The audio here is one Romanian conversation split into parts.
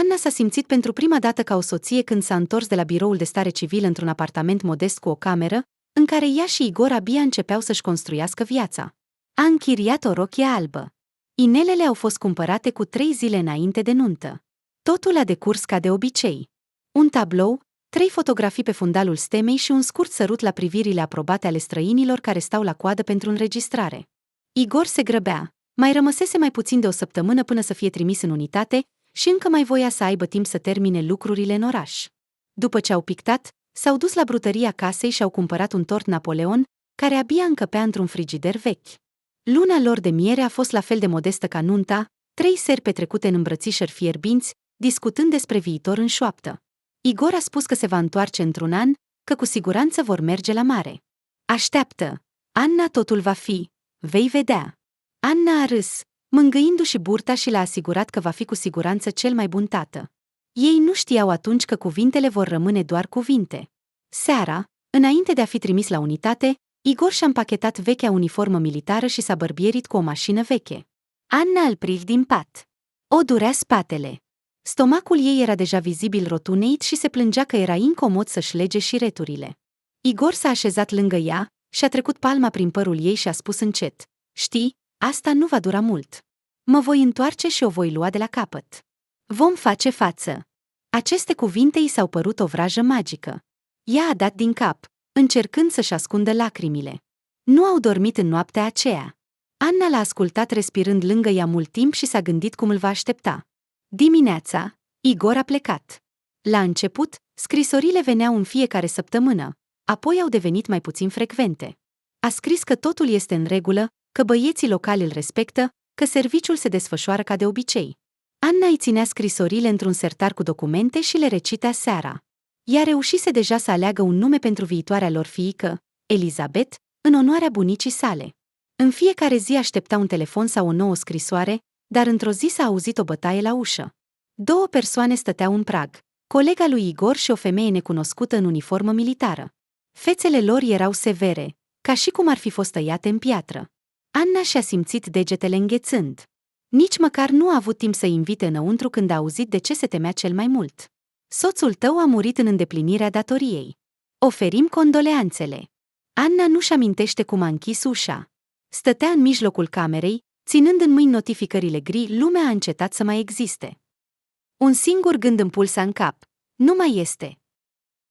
Anna s-a simțit pentru prima dată ca o soție când s-a întors de la biroul de stare civil într-un apartament modest cu o cameră, în care ea și Igor abia începeau să-și construiască viața. A închiriat o rochie albă. Inelele au fost cumpărate cu 3 zile înainte de nuntă. Totul a decurs ca de obicei. Un tablou, 3 fotografii pe fundalul stemei și un scurt sărut la privirile aprobate ale străinilor care stau la coadă pentru înregistrare. Igor se grăbea. Mai rămăsese mai puțin de o săptămână până să fie trimis în unitate și încă mai voia să aibă timp să termine lucrurile în oraș. După ce au pictat, s-au dus la brutăria casei și au cumpărat un tort Napoleon, care abia încăpea într-un frigider vechi. Luna lor de miere a fost la fel de modestă ca nunta, 3 seri petrecute în îmbrățișări fierbinți, discutând despre viitor în șoaptă. Igor a spus că se va întoarce într-un an, că cu siguranță vor merge la mare. Așteaptă, Anna, totul va fi, vei vedea. Anna a râs, mângâindu-și burta și l-a asigurat că va fi cu siguranță cel mai bun tată. Ei nu știau atunci că cuvintele vor rămâne doar cuvinte. Seara, înainte de a fi trimis la unitate, Igor și-a împachetat vechea uniformă militară și s-a bărbierit cu o mașină veche. Anna îl privi din pat. O durea spatele. Stomacul ei era deja vizibil rotuneit și se plângea că era incomod să-și lege șireturile. Igor s-a așezat lângă ea și-a trecut palma prin părul ei și a spus încet: „Știi, asta nu va dura mult. Mă voi întoarce și o voi lua de la capăt. Vom face față.” Aceste cuvinte i s-au părut o vrajă magică. Ea a dat din cap, încercând să-și ascundă lacrimile. Nu au dormit în noaptea aceea. Anna l-a ascultat respirând lângă ea mult timp și s-a gândit cum îl va aștepta. Dimineața, Igor a plecat. La început, scrisorile veneau în fiecare săptămână, apoi au devenit mai puțin frecvente. A scris că totul este în regulă, că băieții locali îl respectă, că serviciul se desfășoară ca de obicei. Anna îi ținea scrisorile într-un sertar cu documente și le recitea seara. Ea reușise deja să aleagă un nume pentru viitoarea lor fiică, Elizabeth, în onoarea bunicii sale. În fiecare zi aștepta un telefon sau o nouă scrisoare, dar într-o zi s-a auzit o bătaie la ușă. 2 persoane stăteau în prag, colega lui Igor și o femeie necunoscută în uniformă militară. Fețele lor erau severe, ca și cum ar fi fost tăiate în piatră. Anna și-a simțit degetele înghețând. Nici măcar nu a avut timp să-i invite înăuntru când a auzit de ce se temea cel mai mult. „Soțul tău a murit în îndeplinirea datoriei. Oferim condoleanțele.” Anna nu-și amintește cum a închis ușa. Stătea în mijlocul camerei, ținând în mâini notificările gri, lumea a încetat să mai existe. Un singur gând împulsa în cap: nu mai este.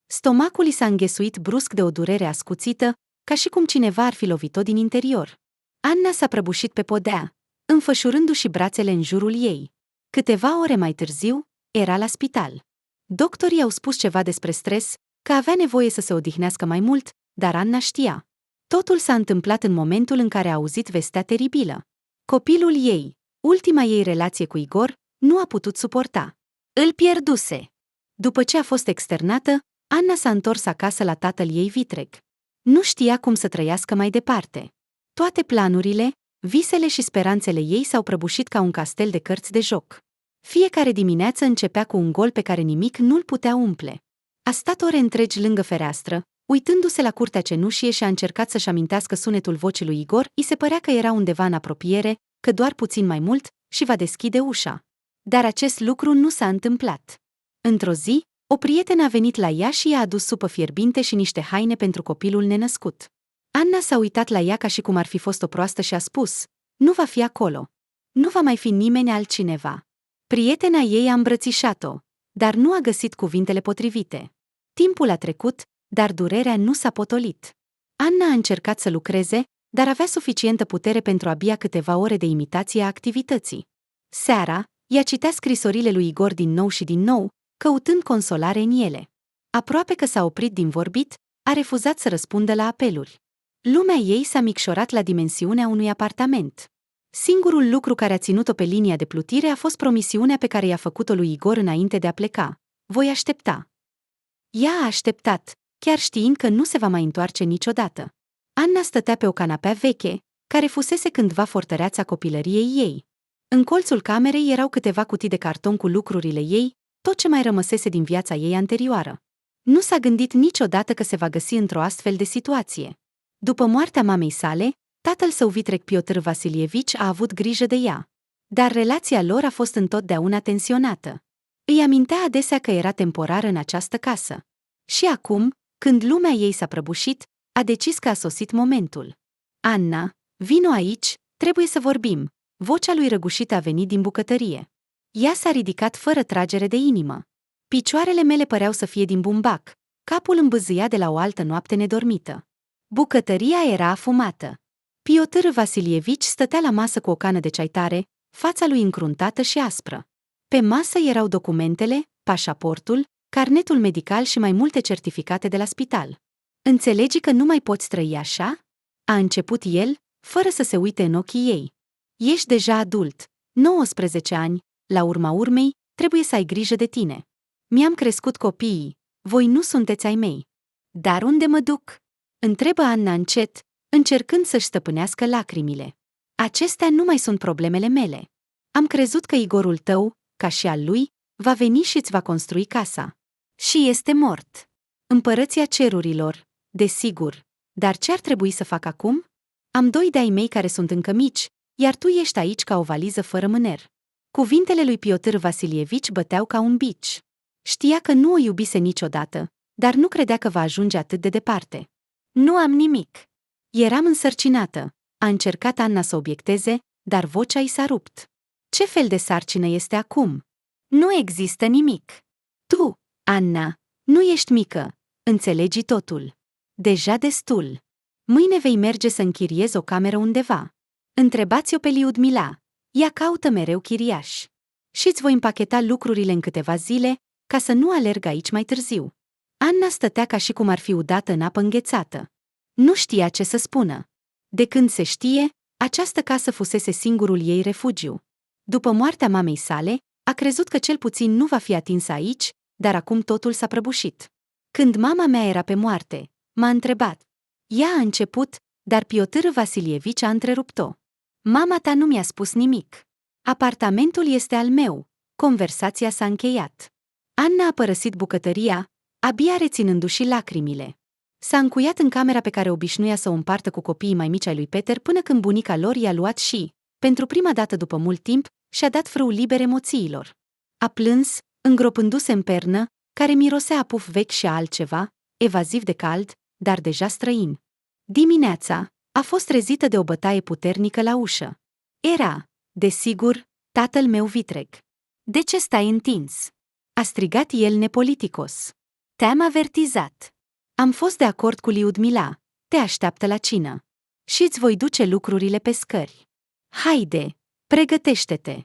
Stomacul i s-a înghesuit brusc de o durere ascuțită, ca și cum cineva ar fi lovit-o din interior. Anna s-a prăbușit pe podea, înfășurându-și brațele în jurul ei. Câteva ore mai târziu, era la spital. Doctorii au spus ceva despre stres, că avea nevoie să se odihnească mai mult, dar Anna știa. Totul s-a întâmplat în momentul în care a auzit vestea teribilă. Copilul ei, ultima ei relație cu Igor, nu a putut suporta. Îl pierduse. După ce a fost externată, Anna s-a întors acasă la tatăl ei vitreg. Nu știa cum să trăiască mai departe. Toate planurile, visele și speranțele ei s-au prăbușit ca un castel de cărți de joc. Fiecare dimineață începea cu un gol pe care nimic nu-l putea umple. A stat ore întregi lângă fereastră, uitându-se la curtea cenușie și a încercat să-și amintească sunetul vocii lui Igor. I se părea că era undeva în apropiere, că doar puțin mai mult și va deschide ușa. Dar acest lucru nu s-a întâmplat. Într-o zi, o prietenă a venit la ea și i-a adus supă fierbinte și niște haine pentru copilul nenăscut. Anna s-a uitat la ea ca și cum ar fi fost o proastă și a spus: nu va fi acolo. Nu va mai fi nimeni altcineva. Prietena ei a îmbrățișat-o, dar nu a găsit cuvintele potrivite. Timpul a trecut, dar durerea nu s-a potolit. Anna a încercat să lucreze, dar avea suficientă putere pentru abia câteva ore de imitație a activității. Seara, ea citea scrisorile lui Igor din nou și din nou, căutând consolare în ele. Aproape că s-a oprit din vorbit, a refuzat să răspundă la apeluri. Lumea ei s-a micșorat la dimensiunea unui apartament. Singurul lucru care a ținut-o pe linia de plutire a fost promisiunea pe care i-a făcut-o lui Igor înainte de a pleca: voi aștepta. Ea a așteptat, chiar știind că nu se va mai întoarce niciodată. Anna stătea pe o canapea veche, care fusese cândva fortăreața copilăriei ei. În colțul camerei erau câteva cutii de carton cu lucrurile ei, tot ce mai rămăsese din viața ei anterioară. Nu s-a gândit niciodată că se va găsi într-o astfel de situație. După moartea mamei sale, tatăl său vitreg Piotr Vasilievici a avut grijă de ea. Dar relația lor a fost întotdeauna tensionată. Îi amintea adesea că era temporară în această casă. Și acum, când lumea ei s-a prăbușit, a decis că a sosit momentul. Anna, vino aici, trebuie să vorbim. Vocea lui răgușită a venit din bucătărie. Ea s-a ridicat fără tragere de inimă. Picioarele mele păreau să fie din bumbac, capul îmbâzâia de la o altă noapte nedormită. Bucătăria era afumată. Piotr Vasilievici stătea la masă cu o cană de ceai tare, fața lui încruntată și aspră. Pe masă erau documentele, pașaportul, carnetul medical și mai multe certificate de la spital. Înțelegi că nu mai poți trăi așa? A început el, fără să se uite în ochii ei. Ești deja adult, 19 ani, la urma urmei, trebuie să ai grijă de tine. Mi-am crescut copiii, voi nu sunteți ai mei. Dar unde mă duc? Întrebă Anna încet, încercând să-și stăpânească lacrimile. Acestea nu mai sunt problemele mele. Am crezut că Igorul tău, ca și al lui, va veni și îți va construi casa. Și este mort. Împărăția cerurilor, desigur. Dar ce ar trebui să fac acum? Am doi de-ai mei care sunt încă mici, iar tu ești aici ca o valiză fără mâner. Cuvintele lui Piotr Vasilievici băteau ca un bici. Știa că nu o iubise niciodată, dar nu credea că va ajunge atât de departe. Nu am nimic. Eram însărcinată. A încercat Anna să obiecteze, dar vocea i s-a rupt. Ce fel de sarcină este acum? Nu există nimic. Tu, Anna, nu ești mică. Înțelegi totul. Deja destul. Mâine vei merge să închiriezi o cameră undeva. Întrebați-o pe Liudmila. Ea caută mereu chiriaș. Și-ți voi împacheta lucrurile în câteva zile, ca să nu alerg aici mai târziu. Anna stătea ca și cum ar fi udată în apă înghețată. Nu știa ce să spună. De când se știe, această casă fusese singurul ei refugiu. După moartea mamei sale, a crezut că cel puțin nu va fi atinsă aici, dar acum totul s-a prăbușit. Când mama mea era pe moarte, m-a întrebat. Ea a început, dar Piotr Vasilievici a întrerupt-o. Mama ta nu mi-a spus nimic. Apartamentul este al meu. Conversația s-a încheiat. Anna a părăsit bucătăria, abia reținându-și lacrimile. S-a încuiat în camera pe care obișnuia să o împartă cu copiii mai mici ai lui Peter până când bunica lor i-a luat și, pentru prima dată după mult timp, și-a dat frâu liber emoțiilor. A plâns, îngropându-se în pernă, care mirosea a puf vechi și a altceva, evaziv de cald, dar deja străin. Dimineața a fost trezită de o bătaie puternică la ușă. Era, desigur, tatăl meu vitreg. De ce stai întins? A strigat el nepoliticos. Te-am avertizat. Am fost de acord cu Liudmila. Te așteaptă la cină. Și îți voi duce lucrurile pe scări. Haide, pregătește-te.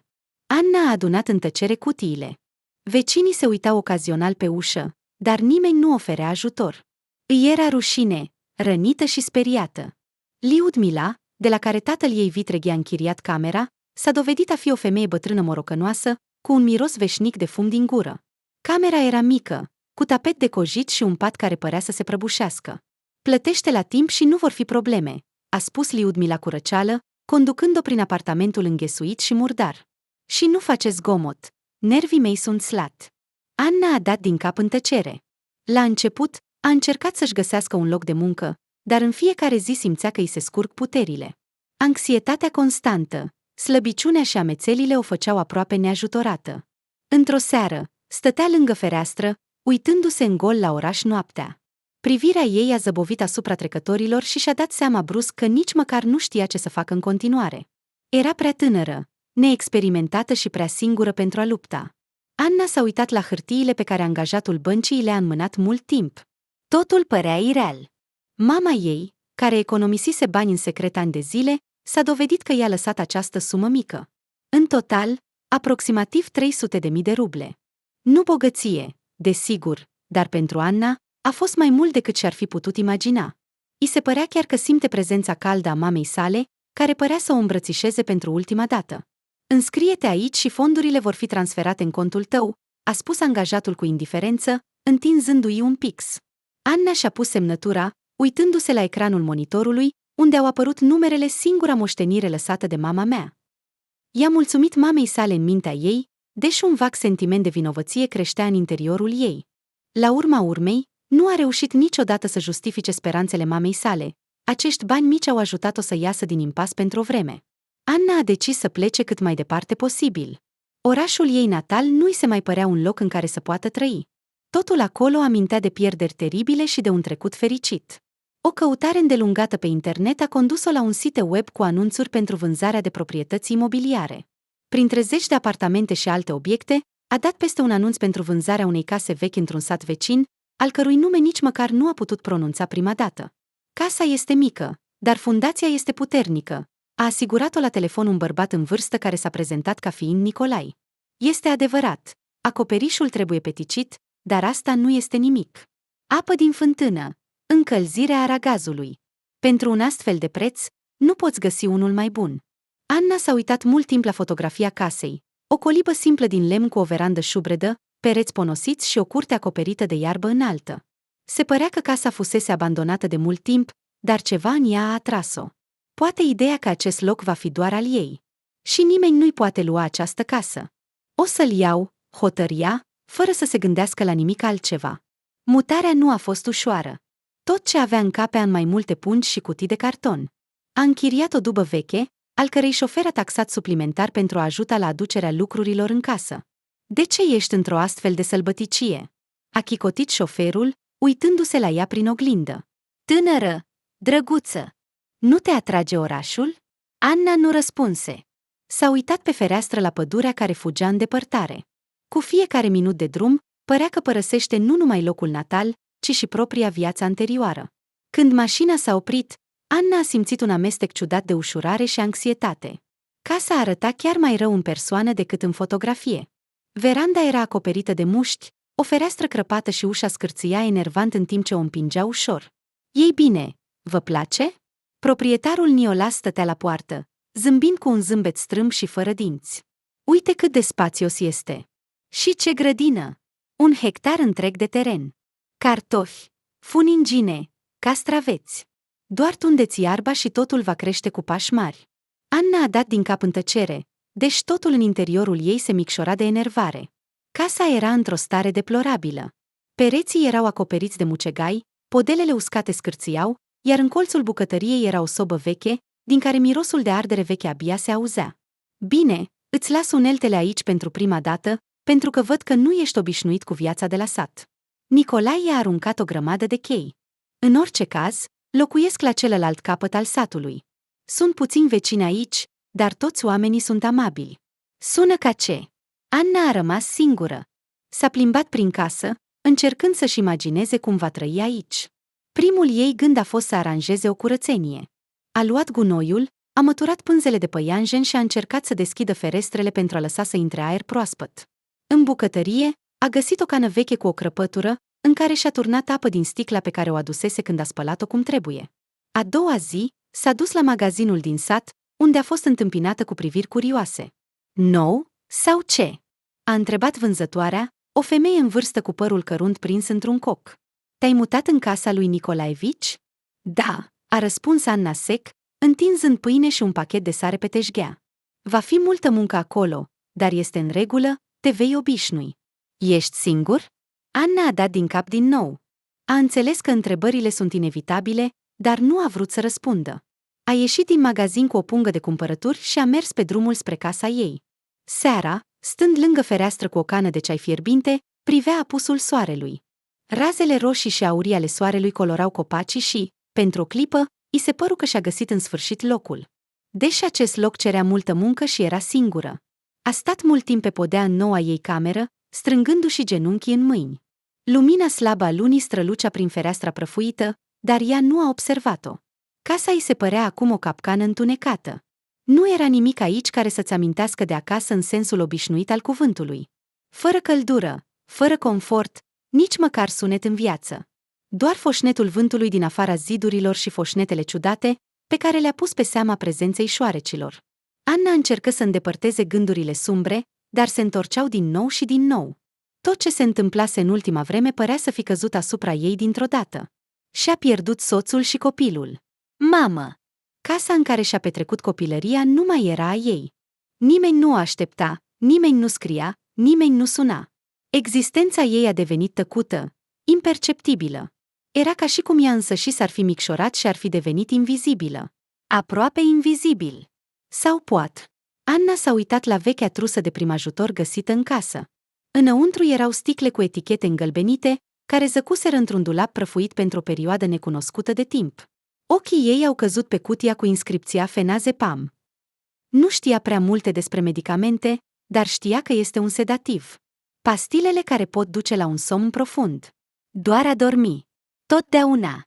Anna a adunat în tăcere cutiile. Vecinii se uitau ocazional pe ușă, dar nimeni nu oferea ajutor. Îi era rușine, rănită și speriată. Liudmila, de la care tatăl ei vitreg i-a închiriat camera, s-a dovedit a fi o femeie bătrână morocănoasă, cu un miros veșnic de fum din gură. Camera era mică, cu tapet decojit și un pat care părea să se prăbușească. Plătește la timp și nu vor fi probleme, a spus Liudmila cu răceală, conducând-o prin apartamentul înghesuit și murdar. Și nu face zgomot, nervii mei sunt slat. Anna a dat din cap în tăcere. La început, a încercat să-și găsească un loc de muncă, dar în fiecare zi simțea că îi se scurg puterile. Anxietatea constantă, slăbiciunea și amețelile o făceau aproape neajutorată. Într-o seară, stătea lângă fereastră, uitându-se în gol la oraș noaptea. Privirea ei a zăbovit asupra trecătorilor și și-a dat seama brusc că nici măcar nu știa ce să facă în continuare. Era prea tânără, neexperimentată și prea singură pentru a lupta. Anna s-a uitat la hârtiile pe care angajatul băncii le-a înmânat mult timp. Totul părea ireal. Mama ei, care economisise bani în secret ani de zile, s-a dovedit că i-a lăsat această sumă mică. În total, aproximativ 300.000 de ruble. Nu bogăție, desigur, dar pentru Anna a fost mai mult decât și-ar fi putut imagina. I se părea chiar că simte prezența caldă a mamei sale, care părea să o îmbrățișeze pentru ultima dată. Înscrie-te aici și fondurile vor fi transferate în contul tău, a spus angajatul cu indiferență, întinzându-i un pix. Anna și-a pus semnătura, uitându-se la ecranul monitorului, unde au apărut numerele singura moștenire lăsată de mama mea. I-a mulțumit mamei sale în mintea ei, deși un vag sentiment de vinovăție creștea în interiorul ei. La urma urmei, nu a reușit niciodată să justifice speranțele mamei sale. Acești bani mici au ajutat-o să iasă din impas pentru o vreme. Anna a decis să plece cât mai departe posibil. Orașul ei natal nu-i se mai părea un loc în care să poată trăi. Totul acolo amintea de pierderi teribile și de un trecut fericit. O căutare îndelungată pe internet a condus-o la un site web cu anunțuri pentru vânzarea de proprietăți imobiliare. Printre zeci de apartamente și alte obiecte, a dat peste un anunț pentru vânzarea unei case vechi într-un sat vecin, al cărui nume nici măcar nu a putut pronunța prima dată. Casa este mică, dar fundația este puternică, a asigurat-o la telefon un bărbat în vârstă care s-a prezentat ca fiind Nicolai. Este adevărat, acoperișul trebuie peticit, dar asta nu este nimic. Apă din fântână, încălzirea aragazului. Pentru un astfel de preț, nu poți găsi unul mai bun. Anna s-a uitat mult timp la fotografia casei, o colibă simplă din lemn cu o verandă șubredă, pereți ponosiți și o curte acoperită de iarbă înaltă. Se părea că casa fusese abandonată de mult timp, dar ceva în ea a atras-o. Poate ideea că acest loc va fi doar al ei. Și nimeni nu-i poate lua această casă. O să-l iau, hotăria, fără să se gândească la nimic altceva. Mutarea nu a fost ușoară. Tot ce avea încapea în mai multe pungi și cutii de carton. A închiriat o dubă veche, al cărei șofer a taxat suplimentar pentru a ajuta la aducerea lucrurilor în casă. De ce ești într-o astfel de sălbăticie? A chicotit șoferul, uitându-se la ea prin oglindă. Tânără, drăguță, nu te atrage orașul? Anna nu răspunse. S-a uitat pe fereastră la pădurea care fugea în depărtare. Cu fiecare minut de drum, părea că părăsește nu numai locul natal, ci și propria viață anterioară. Când mașina s-a oprit, Anna a simțit un amestec ciudat de ușurare și anxietate. Casa arăta chiar mai rău în persoană decât în fotografie. Veranda era acoperită de mușchi, o fereastră crăpată și ușa scârțâia enervant în timp ce o împingea ușor. Ei bine, vă place? Proprietarul Niolas stătea la poartă, zâmbind cu un zâmbet strâmb și fără dinți. Uite cât de spațios este! Și ce grădină! 1 hectar întreg de teren. Cartofi, funingine, castraveți. Doar tundeți iarba și totul va crește cu pași mari. Anna a dat din cap în tăcere, deși totul în interiorul ei se micșora de enervare. Casa era într-o stare deplorabilă. Pereții erau acoperiți de mucegai, podelele uscate scârțiau, iar în colțul bucătăriei era o sobă veche, din care mirosul de ardere veche abia se auzea. Bine, îți las uneltele aici pentru prima dată, pentru că văd că nu ești obișnuit cu viața de la sat. Nicolai i-a aruncat o grămadă de chei. În orice caz, locuiesc la celălalt capăt al satului. Sunt puțini vecini aici, dar toți oamenii sunt amabili. Sună ca ce? Anna a rămas singură. S-a plimbat prin casă, încercând să-și imagineze cum va trăi aici. Primul ei gând a fost să aranjeze o curățenie. A luat gunoiul, a măturat pânzele de păianjen și a încercat să deschidă ferestrele pentru a lăsa să intre aer proaspăt. În bucătărie, a găsit o cană veche cu o crăpătură, în care și-a turnat apă din sticla pe care o adusese când a spălat-o cum trebuie. A doua zi, s-a dus la magazinul din sat, unde a fost întâmpinată cu priviri curioase. Nou sau ce? A întrebat vânzătoarea, o femeie în vârstă cu părul cărunt prins într-un coc. Te-ai mutat în casa lui Nicolaevici? Da, a răspuns Anna sec, întinzând pâine și un pachet de sare pe teșghea. Va fi multă muncă acolo, dar este în regulă, te vei obișnui. Ești singur? Anna a dat din cap din nou. A înțeles că întrebările sunt inevitabile, dar nu a vrut să răspundă. A ieșit din magazin cu o pungă de cumpărături și a mers pe drumul spre casa ei. Seara, stând lângă fereastră cu o cană de ceai fierbinte, privea apusul soarelui. Razele roșii și aurii ale soarelui colorau copacii și, pentru o clipă, i se păru că și-a găsit în sfârșit locul. Deși acest loc cerea multă muncă și era singură. A stat mult timp pe podea în noua ei cameră, strângându-și genunchii în mâini. Lumina slabă a lunii strălucea prin fereastra prăfuită, dar ea nu a observat-o. Casa îi se părea acum o capcană întunecată. Nu era nimic aici care să-ți amintească de acasă în sensul obișnuit al cuvântului. Fără căldură, fără confort, nici măcar sunet în viață. Doar foșnetul vântului din afara zidurilor și foșnetele ciudate, pe care le-a pus pe seama prezenței șoarecilor. Anna încercă să îndepărteze gândurile sumbre, dar se întorceau din nou și din nou. Tot ce se întâmplase în ultima vreme părea să fi căzut asupra ei dintr-o dată. Și-a pierdut soțul și copilul. Mamă! Casa în care și-a petrecut copilăria nu mai era a ei. Nimeni nu o aștepta, nimeni nu scria, nimeni nu suna. Existența ei a devenit tăcută, imperceptibilă. Era ca și cum ea însăși s-ar fi micșorat și ar fi devenit invizibilă. Aproape invizibil. Sau poate. Anna s-a uitat la vechea trusă de primajutor găsită în casă. Înăuntru erau sticle cu etichete îngălbenite, care zăcuseră într-un dulap prăfuit pentru o perioadă necunoscută de timp. Ochii ei au căzut pe cutia cu inscripția fenazepam. Nu știa prea multe despre medicamente, dar știa că este un sedativ. Pastilele care pot duce la un somn profund. Doar a dormi. Totdeauna.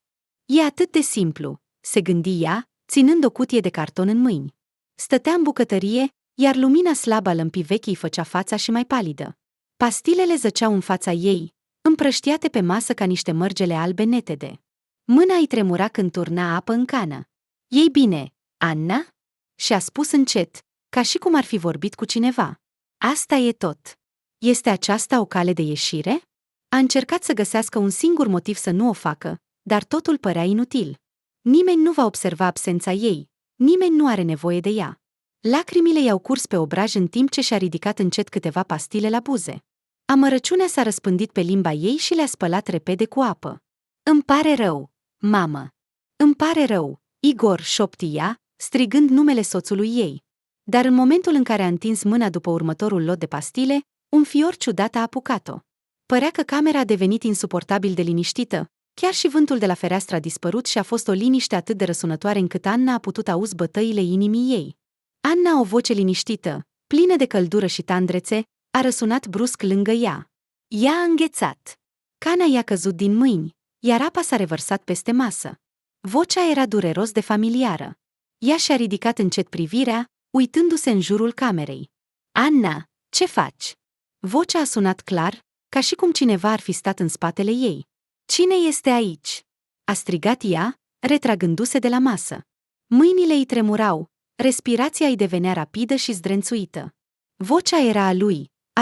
E atât de simplu, se gândi ea, ținând o cutie de carton în mâini. Stătea în bucătărie, iar lumina slabă a lămpii vechi îi făcea fața și mai palidă. Pastilele zăceau în fața ei, împrăștiate pe masă ca niște mărgele albe netede. Mâna îi tremura când turna apă în cană. Ei bine, Anna? Și-a spus încet, ca și cum ar fi vorbit cu cineva. Asta e tot. Este aceasta o cale de ieșire? A încercat să găsească un singur motiv să nu o facă, dar totul părea inutil. Nimeni nu va observa absența ei, nimeni nu are nevoie de ea. Lacrimile i-au curs pe obraj în timp ce și-a ridicat încet câteva pastile la buze. Amărăciunea s-a răspândit pe limba ei și le-a spălat repede cu apă. Îmi pare rău, mamă. Îmi pare rău, Igor, șopti ea, strigând numele soțului ei. Dar în momentul în care a întins mâna după următorul lot de pastile, un fior ciudat a apucat-o. Părea că camera a devenit insuportabil de liniștită, chiar și vântul de la fereastră a dispărut și a fost o liniște atât de răsunătoare încât Anna a putut auzi bătăile inimii ei. Anna, o voce liniștită, plină de căldură și tandrețe, a răsunat brusc lângă ea. Ea a înghețat. Cana i-a căzut din mâini, iar apa s-a revărsat peste masă. Vocea era dureros de familiară. Ea și-a ridicat încet privirea, uitându-se în jurul camerei. Anna, ce faci? Vocea a sunat clar, ca și cum cineva ar fi stat în spatele ei. Cine este aici? A strigat ea, retragându-se de la masă. Mâinile îi tremurau, respirația îi devenea rapidă și zdrențuită. Vocea era a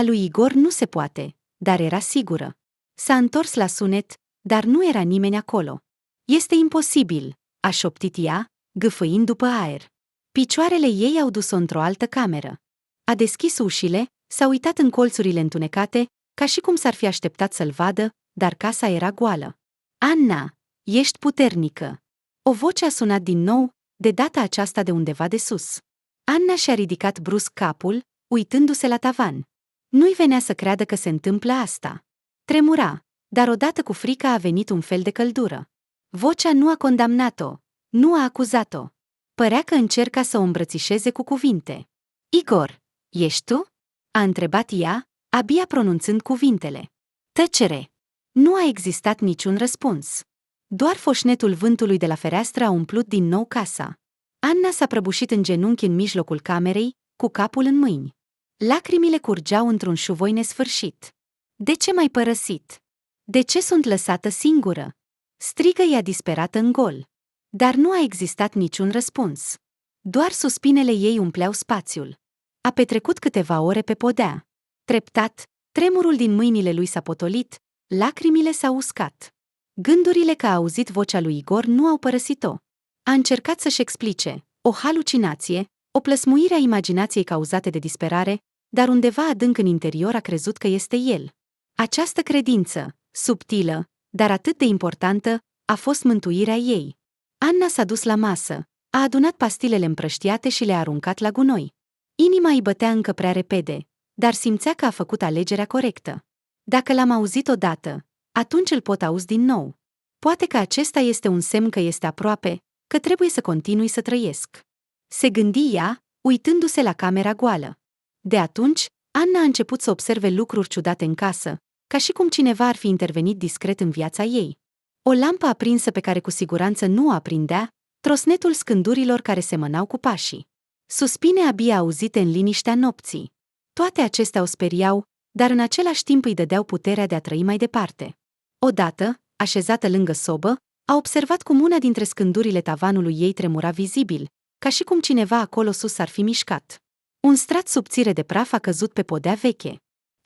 lui Igor nu se poate, dar era sigură. S-a întors la sunet, dar nu era nimeni acolo. Este imposibil, a șoptit ea, gâfâind după aer. Picioarele ei au dus-o într-o altă cameră. A deschis ușile, s-a uitat în colțurile întunecate, ca și cum s-ar fi așteptat să-l vadă, dar casa era goală. Anna, ești puternică. O voce a sunat din nou, de data aceasta de undeva de sus. Anna și-a ridicat brusc capul, uitându-se la tavan. Nu-i venea să creadă că se întâmplă asta. Tremura, dar odată cu frica a venit un fel de căldură. Vocea nu a condamnat-o, nu a acuzat-o. Părea că încerca să o îmbrățișeze cu cuvinte. Igor, ești tu? A întrebat ea, abia pronunțând cuvintele. Tăcere. Nu a existat niciun răspuns. Doar foșnetul vântului de la fereastră a umplut din nou casa. Anna s-a prăbușit în genunchi în mijlocul camerei, cu capul în mâini. Lacrimile curgeau într-un șuvoi nesfârșit. De ce m-ai părăsit? De ce sunt lăsată singură? Strigă ea disperată în gol. Dar nu a existat niciun răspuns. Doar suspinele ei umpleau spațiul. A petrecut câteva ore pe podea. Treptat, tremurul din mâinile lui s-a potolit, lacrimile s-au uscat. Gândurile că a auzit vocea lui Igor nu au părăsit-o. A încercat să-și explice, o halucinație, o plăsmuire a imaginației cauzate de disperare, dar undeva adânc în interior a crezut că este el. Această credință, subtilă, dar atât de importantă, a fost mântuirea ei. Anna s-a dus la masă, a adunat pastilele împrăștiate și le-a aruncat la gunoi. Inima îi bătea încă prea repede, dar simțea că a făcut alegerea corectă. Dacă l-am auzit odată, atunci îl pot auzi din nou. Poate că acesta este un semn că este aproape, că trebuie să continui să trăiesc. Se gândi ea, uitându-se la camera goală. De atunci, Anna a început să observe lucruri ciudate în casă, ca și cum cineva ar fi intervenit discret în viața ei. O lampă aprinsă pe care cu siguranță nu o aprindea, trosnetul scândurilor care semănau cu pașii. Suspine abia auzite în liniștea nopții. Toate acestea o speriau, dar în același timp îi dădeau puterea de a trăi mai departe. Odată, așezată lângă sobă, a observat cum una dintre scândurile tavanului ei tremura vizibil, ca și cum cineva acolo sus s-ar fi mișcat. Un strat subțire de praf a căzut pe podea veche.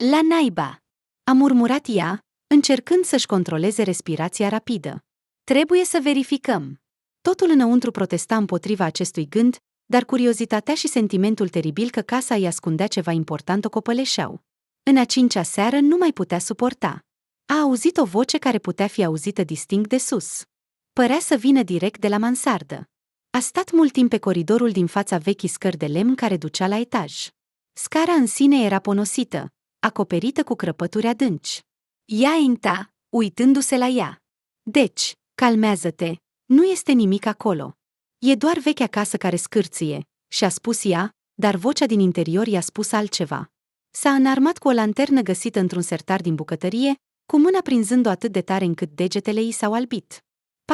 La naiba! A murmurat ea, încercând să-și controleze respirația rapidă. Trebuie să verificăm. Totul înăuntru protesta împotriva acestui gând, dar curiozitatea și sentimentul teribil că casa îi ascundea ceva important o copăleșeau. În a cincea seară nu mai putea suporta. A auzit o voce care putea fi auzită distinct de sus. Părea să vină direct de la mansardă. A stat mult timp pe coridorul din fața vechii scări de lemn care ducea la etaj. Scara în sine era ponosită, acoperită cu crăpături adânci. Ea inta, uitându-se la ea. Deci, calmează-te, nu este nimic acolo. E doar vechea casă care scârție, și-a spus ea, dar vocea din interior i-a spus altceva. S-a înarmat cu o lanternă găsită într-un sertar din bucătărie, cu mâna prinzând-o atât de tare încât degetele ei s-au albit.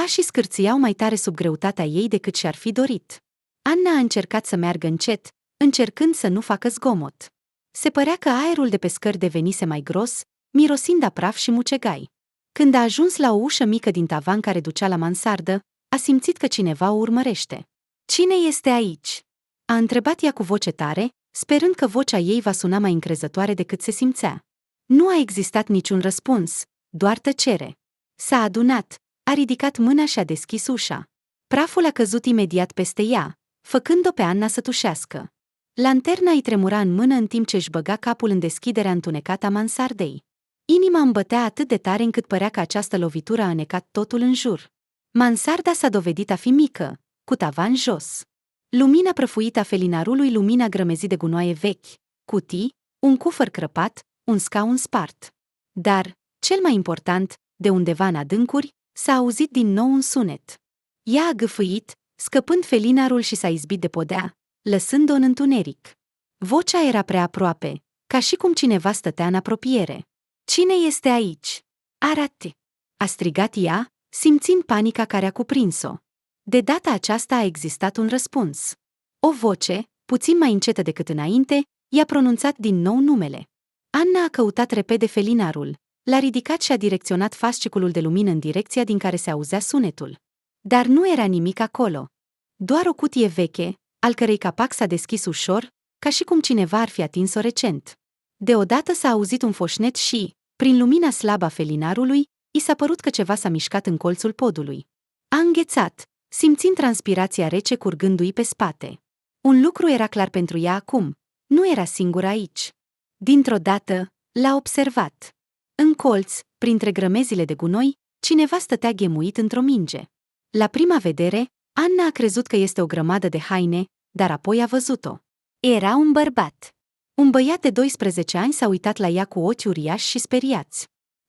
Pașii scârțiau mai tare sub greutatea ei decât și-ar fi dorit. Anna a încercat să meargă încet, încercând să nu facă zgomot. Se părea că aerul de pe scări devenise mai gros, mirosind a praf și mucegai. Când a ajuns la o ușă mică din tavan care ducea la mansardă, a simțit că cineva o urmărește. "Cine este aici?" a întrebat ea cu voce tare, sperând că vocea ei va suna mai încrezătoare decât se simțea. Nu a existat niciun răspuns, doar tăcere. S-a adunat, a ridicat mâna și a deschis ușa. Praful a căzut imediat peste ea, făcând-o pe Anna să tușească. Lanterna îi tremura în mână în timp ce își băga capul în deschiderea întunecată a mansardei. Inima îmi bătea atât de tare încât părea că această lovitură a anecat totul în jur. Mansarda s-a dovedit a fi mică, cu tavan jos. Lumina prăfuită a felinarului lumina grămezit de gunoaie vechi, cutii, un cufăr crăpat, un scaun spart. Dar, cel mai important, de undeva în adâncuri, s-a auzit din nou un sunet. Ea a gâfâit, scăpând felinarul și s-a izbit de podea, lăsând-o în întuneric. Vocea era prea aproape, ca și cum cineva stătea în apropiere. "Cine este aici? Arată!" a strigat ea, simțind panica care a cuprins-o. De data aceasta a existat un răspuns. O voce, puțin mai încetă decât înainte, i-a pronunțat din nou numele. Anna a căutat repede felinarul, l-a ridicat și a direcționat fasciculul de lumină în direcția din care se auzea sunetul. Dar nu era nimic acolo. Doar o cutie veche, al cărei capac s-a deschis ușor, ca și cum cineva ar fi atins-o recent. Deodată s-a auzit un foșnet și, prin lumina slabă a felinarului, i s-a părut că ceva s-a mișcat în colțul podului. A înghețat, simțind transpirația rece curgându-i pe spate. Un lucru era clar pentru ea acum, nu era singură aici. Dintr-o dată, l-a observat. În colț, printre grămezile de gunoi, cineva stătea ghemuit într-o minge. La prima vedere, Anna a crezut că este o grămadă de haine, dar apoi a văzut-o. Era un bărbat. Un băiat de 12 ani s-a uitat la ea cu ochi uriași și speriați.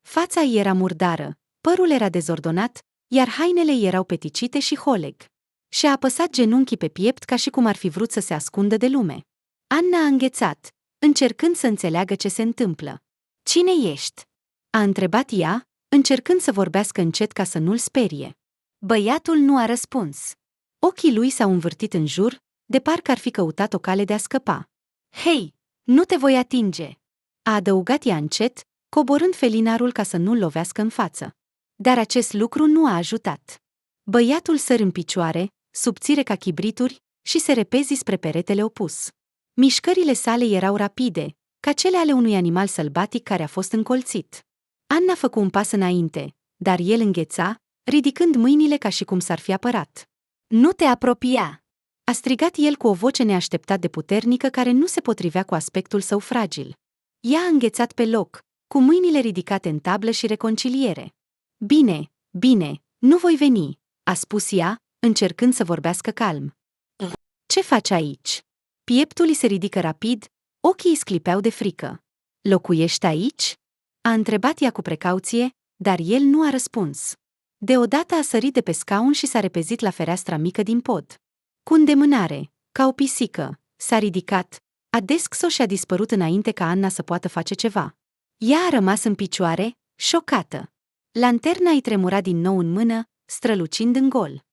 Fața ei era murdară, părul era dezordonat, iar hainele erau peticite și holeg. Și-a apăsat genunchii pe piept ca și cum ar fi vrut să se ascundă de lume. Anna a înghețat, încercând să înțeleagă ce se întâmplă. "Cine ești?" a întrebat ea, încercând să vorbească încet ca să nu-l sperie. Băiatul nu a răspuns. Ochii lui s-au învârtit în jur, de parcă ar fi căutat o cale de a scăpa. "Hei, nu te voi atinge!" a adăugat ea încet, coborând felinarul ca să nu-l lovească în față. Dar acest lucru nu a ajutat. Băiatul sări în picioare, subțire ca chibrituri, și se repezi spre peretele opus. Mișcările sale erau rapide, ca cele ale unui animal sălbatic care a fost încolțit. Anna făcu un pas înainte, dar el îngheța, ridicând mâinile ca și cum s-ar fi apărat. "Nu te apropia!" a strigat el cu o voce neașteptat de puternică care nu se potrivea cu aspectul său fragil. Ea a înghețat pe loc, cu mâinile ridicate în tablă și reconciliere. Bine, bine, nu voi veni," a spus ea, încercând să vorbească calm. "Ce faci aici?" Pieptul îi se ridică rapid, ochii îi sclipeau de frică. "Locuiești aici?" a întrebat ea cu precauție, dar el nu a răspuns. Deodată a sărit de pe scaun și s-a repezit la fereastra mică din pod. Cu îndemânare, ca o pisică, s-a ridicat, a deschis-o și a dispărut înainte ca Anna să poată face ceva. Ea a rămas în picioare, șocată. Lanterna îi tremura din nou în mână, strălucind în gol.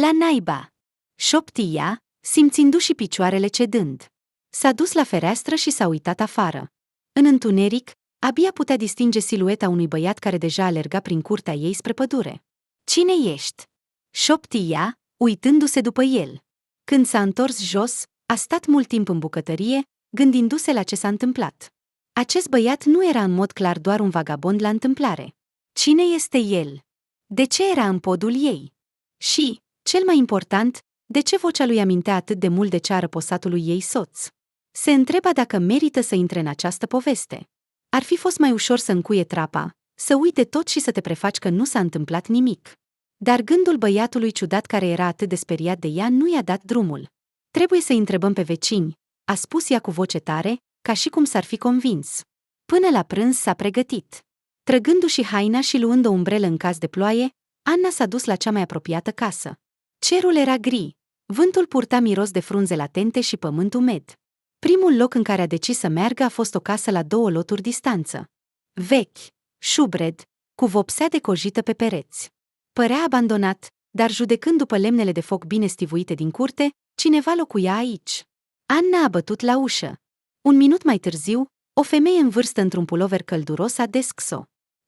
"La naiba!" șopti ea, simțindu-și picioarele cedând. S-a dus la fereastră și s-a uitat afară. În întuneric, abia putea distinge silueta unui băiat care deja alerga prin curtea ei spre pădure. "Cine ești?" șopti ea, uitându-se după el. Când s-a întors jos, a stat mult timp în bucătărie, gândindu-se la ce s-a întâmplat. Acest băiat nu era în mod clar doar un vagabond la întâmplare. Cine este el? De ce era în podul ei? Și, cel mai important, de ce vocea lui amintea atât de mult de cea a răposatului ei soț? Se întreba dacă merită să intre în această poveste. Ar fi fost mai ușor să încuie trapa, să uite tot și să te prefaci că nu s-a întâmplat nimic. Dar gândul băiatului ciudat care era atât de speriat de ea nu i-a dat drumul. Trebuie să întrebăm pe vecini, a spus ea cu voce tare, ca și cum s-ar fi convins. Până la prânz s-a pregătit. Trăgându-și haina și luând o umbrelă în caz de ploaie, Anna s-a dus la cea mai apropiată casă. Cerul era gri, vântul purta miros de frunze latente și pământ umed. Primul loc în care a decis să meargă a fost o casă la 2 loturi distanță. Vechi, șubred, cu vopsea decojită pe pereți. Părea abandonat, dar judecând după lemnele de foc bine stivuite din curte, cineva locuia aici. Anna a bătut la ușă. 1 minut mai târziu, o femeie în vârstă într-un pulover călduros a deschis-o.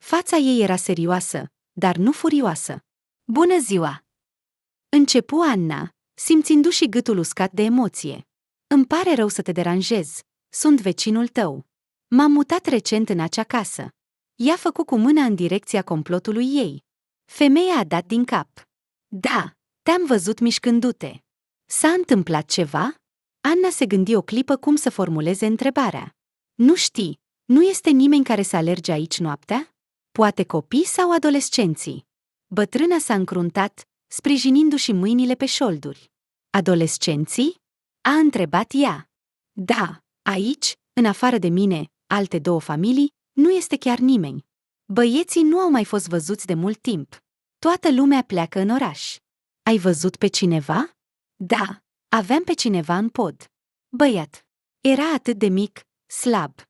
Fața ei era serioasă, dar nu furioasă. "Bună ziua!" Începu Anna, simțindu-și gâtul uscat de emoție. "Îmi pare rău să te deranjez, sunt vecinul tău. M-am mutat recent în acea casă." I-a făcut cu mâna în direcția complotului ei. Femeia a dat din cap. "Da, te-am văzut mișcându-te. S-a întâmplat ceva?" Anna se gândi o clipă cum să formuleze întrebarea. "Nu știi, nu este nimeni care să alerge aici noaptea? Poate copii sau adolescenții?" Bătrâna s-a încruntat, sprijinindu-și mâinile pe șolduri. "Adolescenții?" a întrebat ea. "Da, aici, în afară de mine, alte 2 familii, nu este chiar nimeni. Băieții nu au mai fost văzuți de mult timp. Toată lumea pleacă în oraș." "Ai văzut pe cineva?" "Da, aveam pe cineva în pod." "Băiat." "Era atât de mic, slab."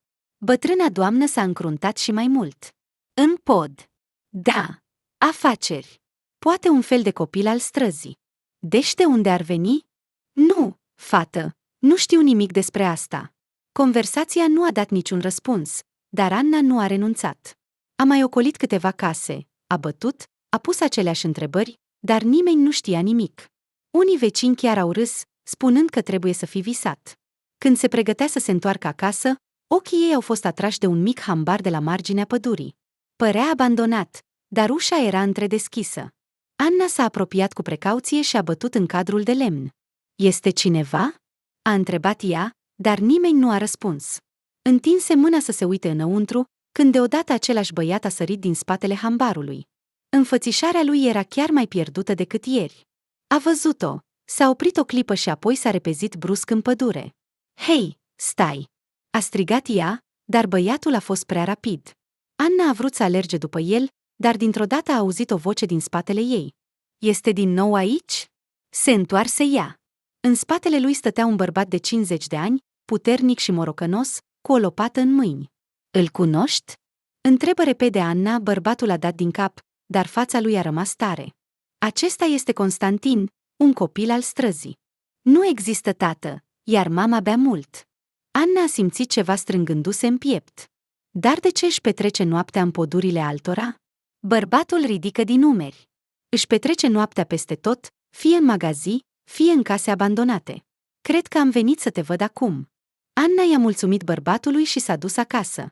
Bătrâna doamnă s-a încruntat și mai mult. "În pod." "Da, afaceri. Poate un fel de copil al străzii." "Deci de unde ar veni?" "Nu, fată, nu știu nimic despre asta." Conversația nu a dat niciun răspuns, dar Anna nu a renunțat. A mai ocolit câteva case, a bătut, a pus aceleași întrebări, dar nimeni nu știa nimic. Unii vecini chiar au râs, spunând că trebuie să fi visat. Când se pregătea să se întoarcă acasă, ochii ei au fost atrași de un mic hambar de la marginea pădurii. Părea abandonat, dar ușa era întredeschisă. Anna s-a apropiat cu precauție și a bătut în cadrul de lemn. "Este cineva?" a întrebat ea, dar nimeni nu a răspuns. Întinse mâna să se uite înăuntru, când deodată același băiat a sărit din spatele hambarului. Înfățișarea lui era chiar mai pierdută decât ieri. A văzut-o, s-a oprit o clipă și apoi s-a repezit brusc în pădure. "Hei, stai!" a strigat ea, dar băiatul a fost prea rapid. Anna a vrut să alerge după el, dar dintr-o dată a auzit o voce din spatele ei. "Este din nou aici?" Se întoarse ea. În spatele lui stătea un bărbat de 50 de ani, puternic și morocănos, cu o lopată în mâini. "Îl cunoști?" întrebă repede Anna. Bărbatul a dat din cap, dar fața lui a rămas tare. "Acesta este Constantin, un copil al străzii. Nu există tată, iar mama bea mult." Anna a simțit ceva strângându-se în piept. "Dar de ce își petrece noaptea în podurile altora?" Bărbatul ridică din umeri. "Își petrece noaptea peste tot, fie în magazii, fie în case abandonate. Cred că am venit să te văd acum." Anna i-a mulțumit bărbatului și s-a dus acasă.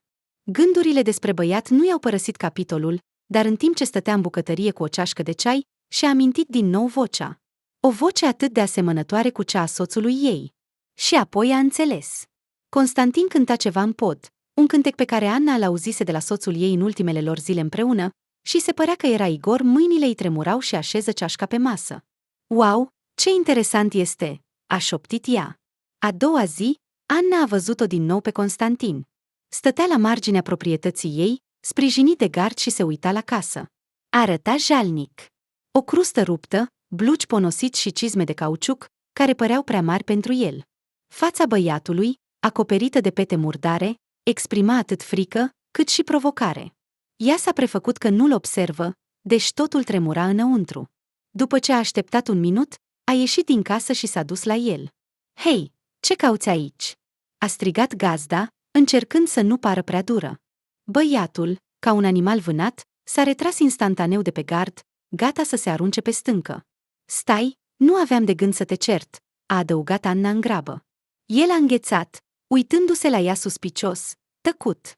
Gândurile despre băiat nu i-au părăsit capitolul, dar în timp ce stătea în bucătărie cu o ceașcă de ceai, și-a amintit din nou vocea. O voce atât de asemănătoare cu cea a soțului ei. Și apoi a înțeles. Constantin cânta ceva în pod, un cântec pe care Anna îl auzise de la soțul ei în ultimele lor zile împreună, și se părea că era Igor. Mâinile îi tremurau și așeză ceașca pe masă. "Wow, ce interesant este!" a șoptit ea. A doua zi, Anna a văzut-o din nou pe Constantin. Stătea la marginea proprietății ei, sprijinit de gard și se uita la casă. Arăta jalnic. O crustă ruptă, blugi ponosit și cizme de cauciuc, care păreau prea mari pentru el. Fața băiatului, acoperită de pete murdare, exprima atât frică, cât și provocare. Ea s-a prefăcut că nu-l observă, deși totul tremura înăuntru. După ce a așteptat 1 minut, a ieșit din casă și s-a dus la el. "Hei, ce cauți aici?" a strigat gazda, încercând să nu pară prea dură. Băiatul, ca un animal vânat, s-a retras instantaneu de pe gard, gata să se arunce pe stâncă. "Stai, nu aveam de gând să te cert," a adăugat Anna în grabă. El a înghețat, uitându-se la ea suspicios, tăcut.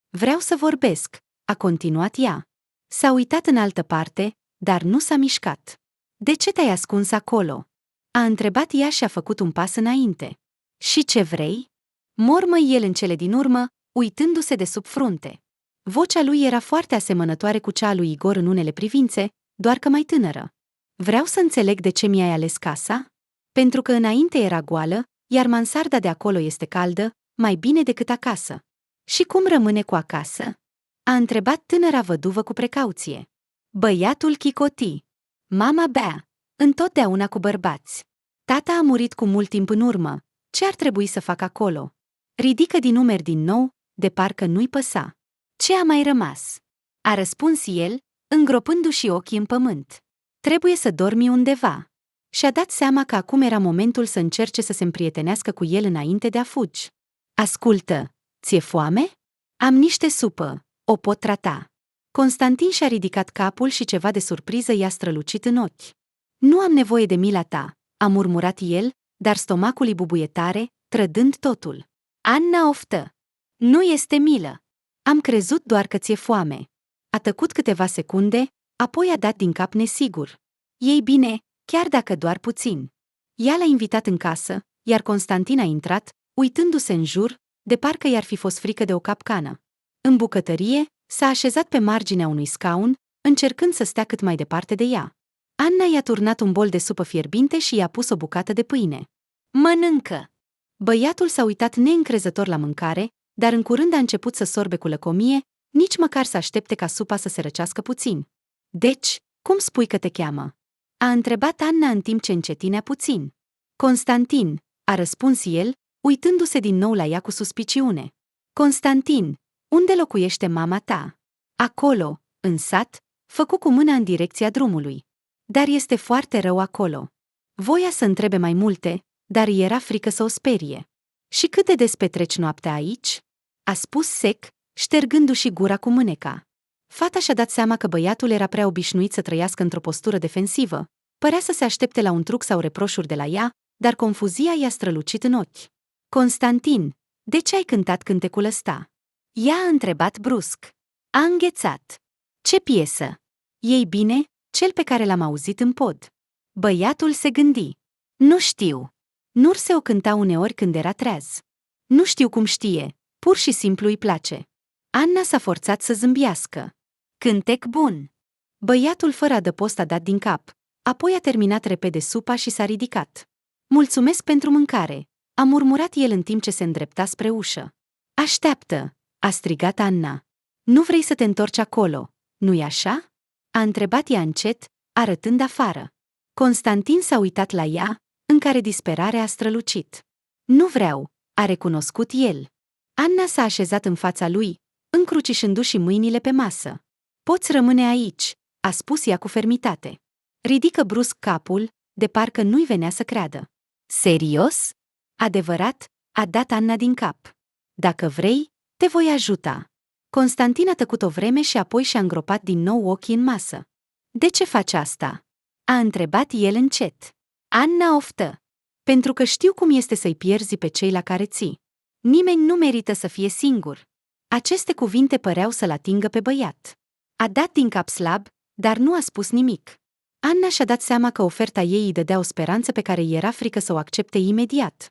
Vreau să vorbesc," a continuat ea. S-a uitat în altă parte, dar nu s-a mișcat. "De ce te-ai ascuns acolo?" a întrebat ea și a făcut un pas înainte. "Și ce vrei?" mormă el în cele din urmă, uitându-se de sub frunte. Vocea lui era foarte asemănătoare cu cea a lui Igor în unele privințe, doar că mai tânără. Vreau să înțeleg de ce mi-ai ales casa? Pentru că înainte era goală, iar mansarda de acolo este caldă, mai bine decât acasă. Și cum rămâne cu acasă? A întrebat tânăra văduvă cu precauție. Băiatul chicoti. Mama bea. Întotdeauna cu bărbați. Tata a murit cu mult timp în urmă. Ce ar trebui să fac acolo? Ridică din umeri din nou, de parcă nu-i păsa. Ce a mai rămas? A răspuns el, îngropându-și ochii în pământ. Trebuie să dormi undeva. Și-a dat seama că acum era momentul să încerce să se împrietenească cu el înainte de a fugi. Ascultă, ți-e foame? Am niște supă, o pot trata. Constantin și-a ridicat capul și ceva de surpriză i-a strălucit în ochi. Nu am nevoie de mila ta, a murmurat el, dar stomacul îi bubuie tare, trădând totul. Anna oftă. Nu este milă. Am crezut doar că ți-e foame. A tăcut câteva secunde, apoi a dat din cap nesigur. Ei bine, chiar dacă doar puțin. Ea l-a invitat în casă, iar Constantin a intrat, uitându-se în jur, de parcă i-ar fi fost frică de o capcană. În bucătărie, s-a așezat pe marginea unui scaun, încercând să stea cât mai departe de ea. Anna i-a turnat un bol de supă fierbinte și i-a pus o bucată de pâine. Mănâncă! Băiatul s-a uitat neîncrezător la mâncare, dar în curând a început să sorbe cu lăcomie, nici măcar să aștepte ca supa să se răcească puțin. Deci, cum spui că te cheamă? A întrebat Anna în timp ce încetinea puțin. Constantin, a răspuns el, uitându-se din nou la ea cu suspiciune. Constantin, unde locuiește mama ta? Acolo, în sat, făcu cu mâna în direcția drumului. Dar este foarte rău acolo. Voia să întrebe mai multe, dar îi era frică să o sperie. Și cât de des petreci noaptea aici? A spus sec, ștergându-și gura cu mâneca. Fata și-a dat seama că băiatul era prea obișnuit să trăiască într-o postură defensivă. Părea să se aștepte la un truc sau reproșuri de la ea, dar confuzia i-a strălucit în ochi. Constantin, de ce ai cântat cântecul ăsta? Ea a întrebat brusc. A înghețat. Ce piesă? Ei bine, cel pe care l-am auzit în pod. Băiatul se gândi. Nu știu. Nurse o cânta uneori când era treaz. Nu știu cum știe, pur și simplu îi place. Anna s-a forțat să zâmbiască. Cântec bun. Băiatul fără adăpost a dat din cap, apoi a terminat repede supa și s-a ridicat. Mulțumesc pentru mâncare, a murmurat el în timp ce se îndrepta spre ușă. Așteaptă, a strigat Anna. Nu vrei să te întorci acolo, nu-i așa? A întrebat ea încet, arătând afară. Constantin s-a uitat la ea, în care disperarea a strălucit. Nu vreau, a recunoscut el. Anna s-a așezat în fața lui, încrucișându-și mâinile pe masă. Poți rămâne aici, a spus ea cu fermitate. Ridică brusc capul, de parcă nu-i venea să creadă. Serios? Adevărat, a dat Anna din cap. Dacă vrei, te voi ajuta. Constantin a tăcut o vreme și apoi și-a îngropat din nou ochii în masă. De ce faci asta? A întrebat el încet. Anna oftă. Pentru că știu cum este să-i pierzi pe cei la care ții. Nimeni nu merită să fie singur. Aceste cuvinte păreau să-l atingă pe băiat. A dat din cap slab, dar nu a spus nimic. Anna și-a dat seama că oferta ei îi dădea o speranță pe care îi era frică să o accepte imediat.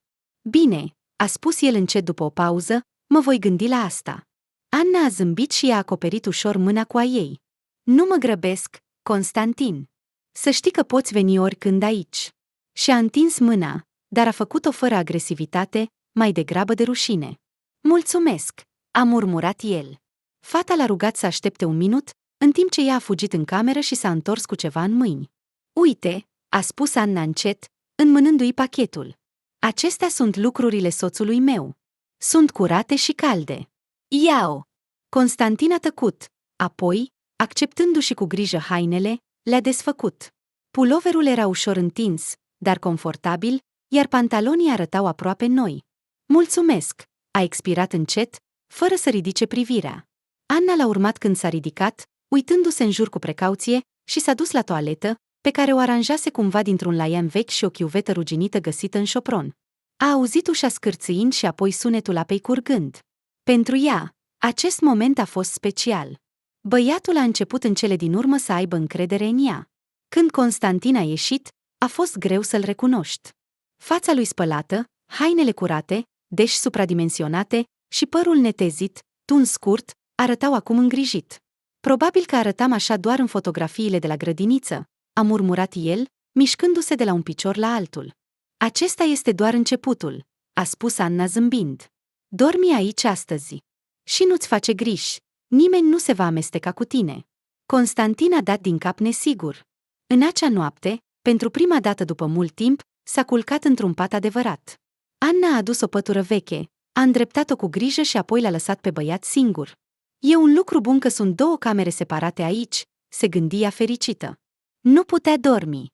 Bine, a spus el încet după o pauză, mă voi gândi la asta. Anna a zâmbit și i-a acoperit ușor mâna cu a ei. Nu mă grăbesc, Constantin. Să știi că poți veni oricând aici. Și-a întins mâna, dar a făcut-o fără agresivitate, mai degrabă de rușine. Mulțumesc, a murmurat el. Fata l-a rugat să aștepte un minut, în timp ce ea a fugit în cameră și s-a întors cu ceva în mâini. Uite, a spus Anna încet, înmânându-i pachetul. Acestea sunt lucrurile soțului meu. Sunt curate și calde. Iau! Constantin a tăcut, apoi, acceptându-și cu grijă hainele, le-a desfăcut. Puloverul era ușor întins, dar confortabil, iar pantalonii arătau aproape noi. Mulțumesc, a expirat încet, fără să ridice privirea. Anna l-a urmat când s-a ridicat, uitându-se în jur cu precauție, și s-a dus la toaletă, pe care o aranjase cumva dintr-un laian vechi și o chiuvetă ruginită găsită în șopron. A auzit ușa scârțâind și apoi sunetul apei curgând. Pentru ea, acest moment a fost special. Băiatul a început în cele din urmă să aibă încredere în ea. Când Constantin a ieșit, a fost greu să-l recunoști. Fața lui spălată, hainele curate, deși supradimensionate, și părul netezit, tuns scurt, arătau acum îngrijit. Probabil că arătam așa doar în fotografiile de la grădiniță, a murmurat el, mișcându-se de la un picior la altul. Acesta este doar începutul, a spus Anna zâmbind. Dormi aici astăzi. Și nu-ți face griji, nimeni nu se va amesteca cu tine. Constantin a dat din cap nesigur. În acea noapte, pentru prima dată după mult timp, s-a culcat într-un pat adevărat. Anna a adus o pătură veche, a îndreptat-o cu grijă și apoi l-a lăsat pe băiat singur. E un lucru bun că sunt două camere separate aici, se gândia fericită. Nu putea dormi.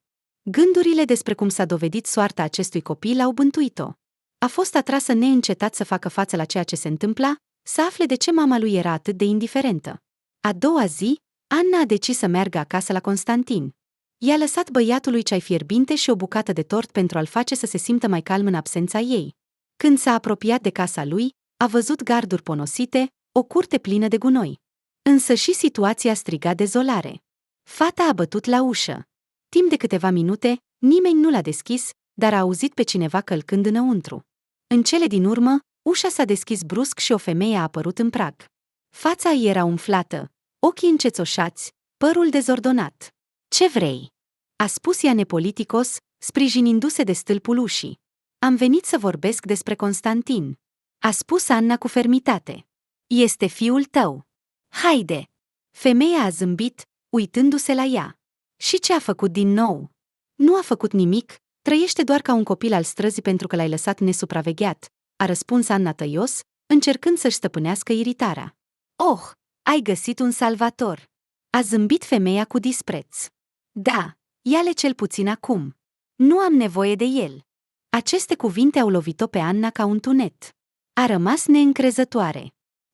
Gândurile despre cum s-a dovedit soarta acestui copil au bântuit-o. A fost atrasă neîncetat să facă față la ceea ce se întâmpla, să afle de ce mama lui era atât de indiferentă. A doua zi, Anna a decis să meargă acasă la Constantin. I-a lăsat băiatului ceai fierbinte și o bucată de tort pentru a-l face să se simtă mai calm în absența ei. Când s-a apropiat de casa lui, a văzut garduri ponosite, o curte plină de gunoi. Însă și situația striga dezolare. Fata a bătut la ușă. Timp de câteva minute, nimeni nu l-a deschis, dar a auzit pe cineva călcând înăuntru. În cele din urmă, ușa s-a deschis brusc și o femeie a apărut în prag. Fața ei era umflată, ochii încețoșați, părul dezordonat. Ce vrei?" a spus ea nepoliticos, sprijinindu-se de stâlpul ușii. Am venit să vorbesc despre Constantin," a spus Anna cu fermitate. Este fiul tău. Haide!" Femeia a zâmbit, uitându-se la ea. Și ce a făcut din nou? Nu a făcut nimic, trăiește doar ca un copil al străzii pentru că l-ai lăsat nesupravegheat, a răspuns Anna tăios, încercând să-și stăpânească iritarea. Oh, ai găsit un salvator! A zâmbit femeia cu dispreț. Da, ia-le cel puțin acum. Nu am nevoie de el. Aceste cuvinte au lovit-o pe Anna ca un tunet. A rămas neîncrezătoare.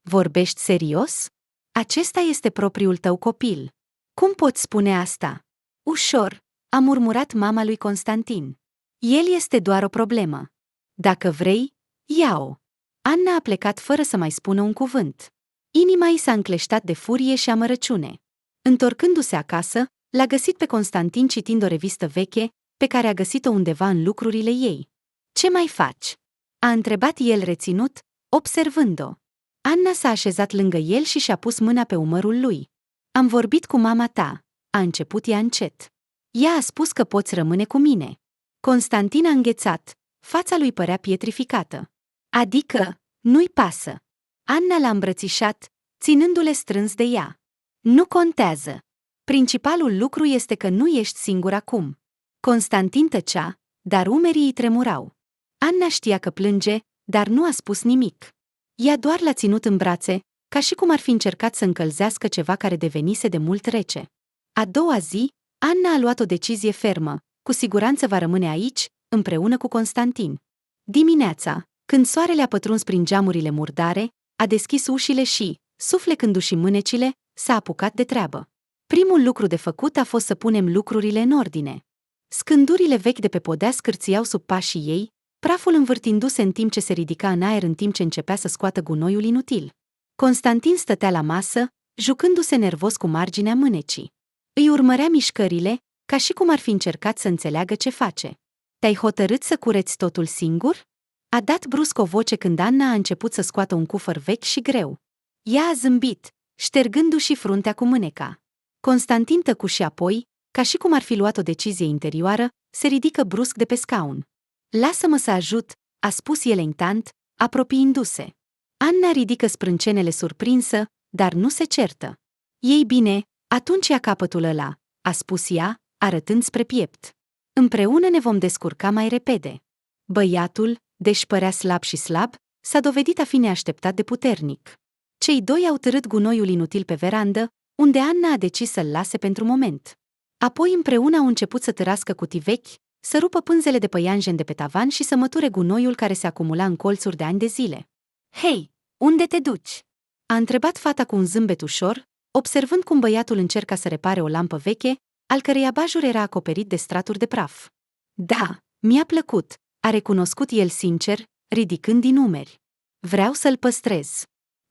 Vorbești serios? Acesta este propriul tău copil. Cum poți spune asta? Ușor, a murmurat mama lui Constantin. El este doar o problemă. Dacă vrei, ia-o. Anna a plecat fără să mai spună un cuvânt. Inima ei s-a încleștat de furie și amărăciune. Întorcându-se acasă, l-a găsit pe Constantin citind o revistă veche, pe care a găsit-o undeva în lucrurile ei. Ce mai faci? A întrebat el reținut, observând-o. Anna s-a așezat lângă el și și-a pus mâna pe umărul lui. Am vorbit cu mama ta, a început ea încet. Ea a spus că poți rămâne cu mine. Constantin a înghețat, fața lui părea pietrificată. Adică, nu-i pasă. Anna l-a îmbrățișat, ținându-le strâns de ea. Nu contează. Principalul lucru este că nu ești singur acum. Constantin tăcea, dar umerii îi tremurau. Anna știa că plânge, dar nu a spus nimic. Ea doar l-a ținut în brațe, ca și cum ar fi încercat să încălzească ceva care devenise de mult rece. A doua zi, Anna a luat o decizie fermă, cu siguranță va rămâne aici, împreună cu Constantin. Dimineața, când soarele a pătruns prin geamurile murdare, a deschis ușile și, suflecându-și mânecile, s-a apucat de treabă. Primul lucru de făcut a fost să punem lucrurile în ordine. Scândurile vechi de pe podea scârțiau sub pașii ei, praful învârtindu-se în timp ce se ridica în aer în timp ce începea să scoată gunoiul inutil. Constantin stătea la masă, jucându-se nervos cu marginea mânecii. Îi urmărea mișcările, ca și cum ar fi încercat să înțeleagă ce face. Te-ai hotărât să cureți totul singur? A dat brusc o voce când Anna a început să scoată un cufăr vechi și greu. Ea a zâmbit, ștergându-și fruntea cu mâneca. Constantin tăcu și apoi, ca și cum ar fi luat o decizie interioară, se ridică brusc de pe scaun. Lasă-mă să ajut, a spus el lentant, apropiindu-se. Anna ridică sprâncenele surprinsă, dar nu se certă. Ei bine, atunci ia capătul ăla, a spus ea, arătând spre piept. Împreună ne vom descurca mai repede. Băiatul, deși părea slab și slab, s-a dovedit a fi neașteptat de puternic. Cei doi au târât gunoiul inutil pe verandă, unde Anna a decis să-l lase pentru moment. Apoi împreună au început să târască cutii vechi, să rupă pânzele de păianjen de pe tavan și să măture gunoiul care se acumula în colțuri de ani de zile. Hei, unde te duci? A întrebat fata cu un zâmbet ușor, observând cum băiatul încerca să repare o lampă veche, al cărei abajur era acoperit de straturi de praf. Da, mi-a plăcut, a recunoscut el sincer, ridicând din umeri. Vreau să-l păstrez.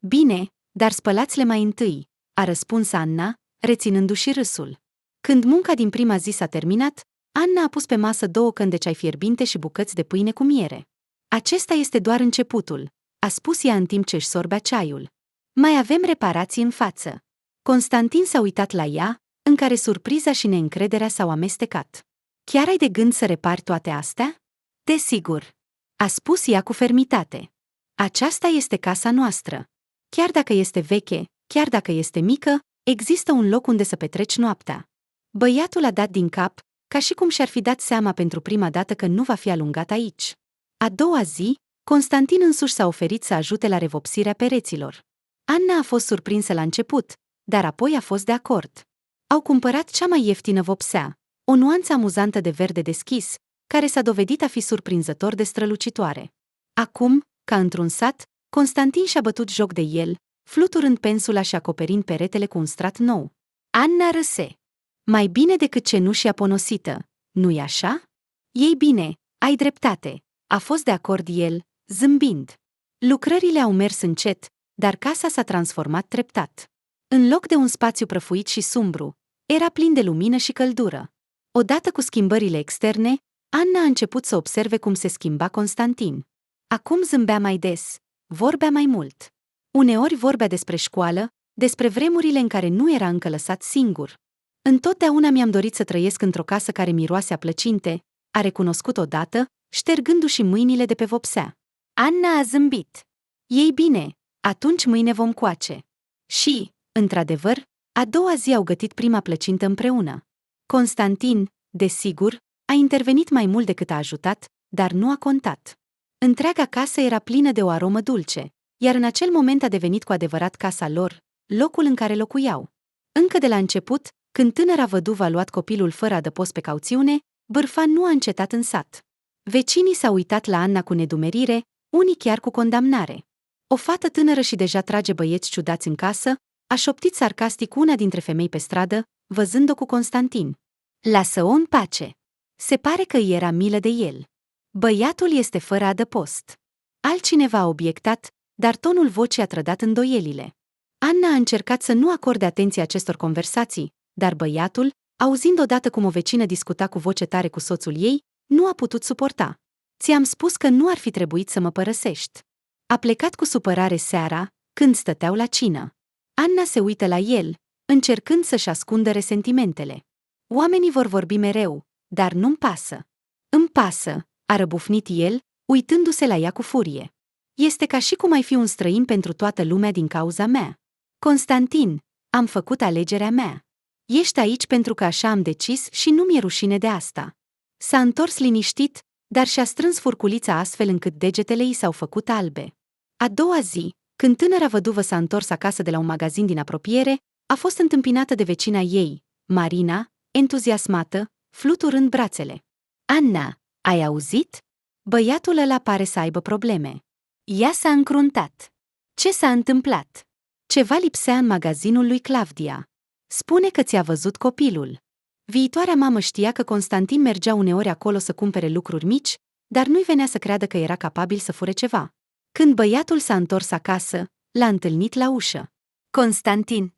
Bine, dar spălați-le mai întâi, a răspuns Anna, reținându-și râsul. Când munca din prima zi s-a terminat, Anna a pus pe masă 2 căni de ceai fierbinte și bucăți de pâine cu miere. Acesta este doar începutul, a spus ea în timp ce își sorbea ceaiul. Mai avem reparații în față. Constantin s-a uitat la ea, în care surpriza și neîncrederea s-au amestecat. Chiar ai de gând să repari toate astea? Desigur, a spus ea cu fermitate. Aceasta este casa noastră. Chiar dacă este veche, chiar dacă este mică, există un loc unde să petreci noaptea. Băiatul a dat din cap, ca și cum și-ar fi dat seama pentru prima dată că nu va fi alungat aici. A doua zi, Constantin însuși s-a oferit să ajute la revopsirea pereților. Anna a fost surprinsă la început, dar apoi a fost de acord. Au cumpărat cea mai ieftină vopsea, o nuanță amuzantă de verde deschis, care s-a dovedit a fi surprinzător de strălucitoare. Acum, ca într-un sat, Constantin și-a bătut joc de el, fluturând pensula și acoperind peretele cu un strat nou. Anna râse. Mai bine decât cenușia ponosită, nu-i așa? Ei bine, ai dreptate, a fost de acord el, zâmbind. Lucrările au mers încet, dar casa s-a transformat treptat. În loc de un spațiu prăfuit și sumbru, era plin de lumină și căldură. Odată cu schimbările externe, Anna a început să observe cum se schimba Constantin. Acum zâmbea mai des, vorbea mai mult. Uneori vorbea despre școală, despre vremurile în care nu era încă lăsat singur. Întotdeauna mi-am dorit să trăiesc într-o casă care miroase a plăcinte, a recunoscut odată, ștergându-și mâinile de pe vopsea. Anna a zâmbit. Ei bine, atunci mâine vom coace. Și, într-adevăr, a doua zi au gătit prima plăcintă împreună. Constantin, desigur, a intervenit mai mult decât a ajutat, dar nu a contat. Întreaga casă era plină de o aromă dulce, iar în acel moment a devenit cu adevărat casa lor, locul în care locuiau. Încă de la început, când tânăra văduvă a luat copilul fără adăpost pe cauțiune, bârfa nu a încetat în sat. Vecinii s-au uitat la Anna cu nedumerire, unii chiar cu condamnare. O fată tânără și deja trage băieți ciudați în casă, a șoptit sarcastic una dintre femei pe stradă, văzând-o cu Constantin. Lasă-o în pace. Se pare că îi era milă de el. Băiatul este fără adăpost. Altcineva a obiectat, dar tonul vocii a trădat îndoielile. Anna a încercat să nu acorde atenție acestor conversații, dar băiatul, auzind odată cum o vecină discuta cu voce tare cu soțul ei, nu a putut suporta. Ți-am spus că nu ar fi trebuit să mă părăsești. A plecat cu supărare seara, când stăteau la cină. Anna se uită la el, încercând să-și ascundă resentimentele. Oamenii vor vorbi mereu, dar nu-mi pasă. Îmi pasă, a răbufnit el, uitându-se la ea cu furie. Este ca și cum ai fi un străin pentru toată lumea din cauza mea. Constantin, am făcut alegerea mea. Ești aici pentru că așa am decis și nu mi-e rușine de asta. S-a întors liniștit, dar și-a strâns furculița astfel încât degetele i s-au făcut albe. A doua zi, când tânăra văduvă s-a întors acasă de la un magazin din apropiere, a fost întâmpinată de vecina ei, Marina, entuziasmată, fluturând brațele. Anna, ai auzit? Băiatul ăla pare să aibă probleme. Ea s-a încruntat. Ce s-a întâmplat? Ceva lipsea în magazinul lui Claudia. Spune că ți-a văzut copilul. Viitoarea mamă știa că Constantin mergea uneori acolo să cumpere lucruri mici, dar nu-i venea să creadă că era capabil să fure ceva. Când băiatul s-a întors acasă, l-a întâlnit la ușă. Constantin.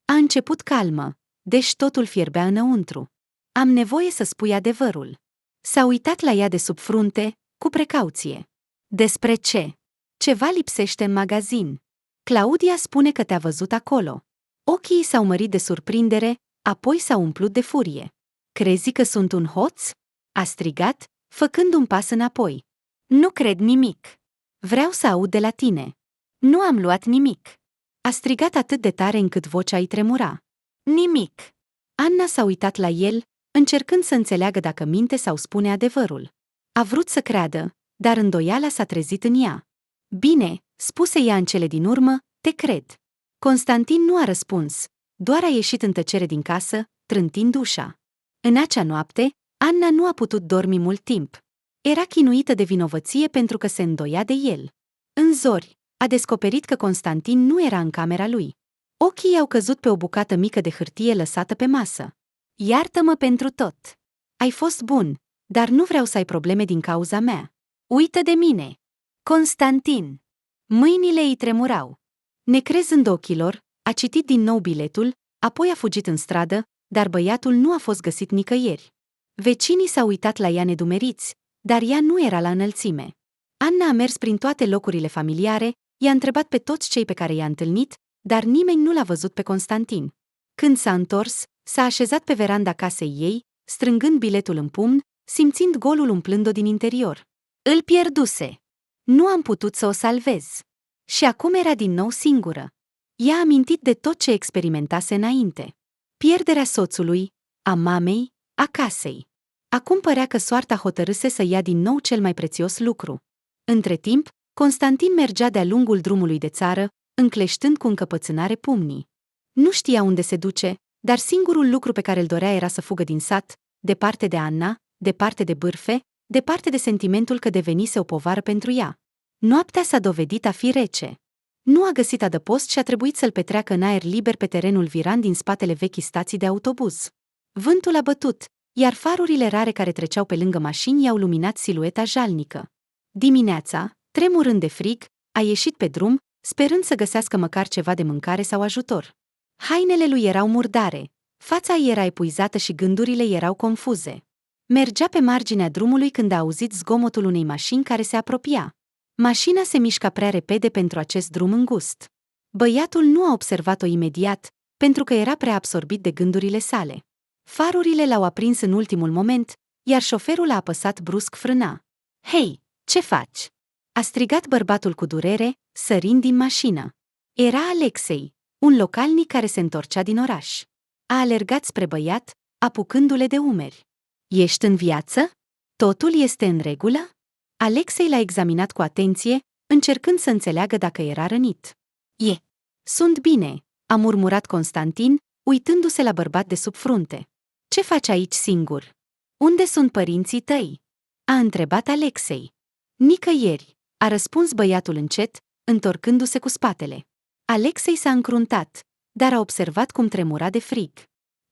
A început calmă, deși totul fierbea înăuntru. Am nevoie să spui adevărul. S-a uitat la ea de sub frunte, cu precauție. Despre ce? Ceva lipsește în magazin. Claudia spune că te-a văzut acolo. Ochii i s-au mărit de surprindere, apoi s-au umplut de furie. Crezi că sunt un hoț? A strigat, făcând un pas înapoi. Nu cred nimic. Vreau să aud de la tine. Nu am luat nimic. A strigat atât de tare încât vocea îi tremura. Nimic. Anna s-a uitat la el, încercând să înțeleagă dacă minte sau spune adevărul. A vrut să creadă, dar îndoiala s-a trezit în ea. Bine, spuse ea în cele din urmă, te cred. Constantin nu a răspuns, doar a ieșit în tăcere din casă, trântind ușa. În acea noapte, Anna nu a putut dormi mult timp. Era chinuită de vinovăție pentru că se îndoia de el. În zori, a descoperit că Constantin nu era în camera lui. Ochii i-au căzut pe o bucată mică de hârtie lăsată pe masă. Iartă-mă pentru tot. Ai fost bun, dar nu vreau să ai probleme din cauza mea. Uită de mine. Constantin. Mâinile îi tremurau. Necrezând ochilor, a citit din nou biletul, apoi a fugit în stradă, dar băiatul nu a fost găsit nicăieri. Vecinii s-au uitat la ea nedumeriți, dar ea nu era la înălțime. Anna a mers prin toate locurile familiare, i-a întrebat pe toți cei pe care i-a întâlnit, dar nimeni nu l-a văzut pe Constantin. Când s-a întors, s-a așezat pe veranda casei ei, strângând biletul în pumn, simțind golul umplând-o din interior. Îl pierduse. Nu am putut să o salvez. Și acum era din nou singură. I-a amintit de tot ce experimentase înainte. Pierderea soțului, a mamei, a casei. Acum părea că soarta hotărâse să ia din nou cel mai prețios lucru. Între timp, Constantin mergea de-a lungul drumului de țară, încleștând cu încăpățânare pumnii. Nu știa unde se duce, dar singurul lucru pe care îl dorea era să fugă din sat, departe de Anna, departe de bârfe, departe de sentimentul că devenise o povară pentru ea. Noaptea s-a dovedit a fi rece. Nu a găsit adăpost și a trebuit să-l petreacă în aer liber pe terenul viran din spatele vechii stații de autobuz. Vântul a bătut, iar farurile rare care treceau pe lângă mașini i-au luminat silueta jalnică. Dimineața, tremurând de frig, a ieșit pe drum, sperând să găsească măcar ceva de mâncare sau ajutor. Hainele lui erau murdare, fața ei era epuizată și gândurile erau confuze. Mergea pe marginea drumului când a auzit zgomotul unei mașini care se apropia. Mașina se mișca prea repede pentru acest drum îngust. Băiatul nu a observat-o imediat, pentru că era prea absorbit de gândurile sale. Farurile l-au aprins în ultimul moment, iar șoferul a apăsat brusc frâna. Hei, ce faci?" a strigat bărbatul cu durere, sărind din mașină. Era Alexei, un localnic care se întorcea din oraș. A alergat spre băiat, apucându-le de umeri. Ești în viață? Totul este în regulă?" Alexei l-a examinat cu atenție, încercând să înțeleagă dacă era rănit. Sunt bine," a murmurat Constantin, uitându-se la bărbat de sub frunte. Ce faci aici singur? Unde sunt părinții tăi?" a întrebat Alexei. Nicăieri, a răspuns băiatul încet, întorcându-se cu spatele. Alexei s-a încruntat, dar a observat cum tremura de frig.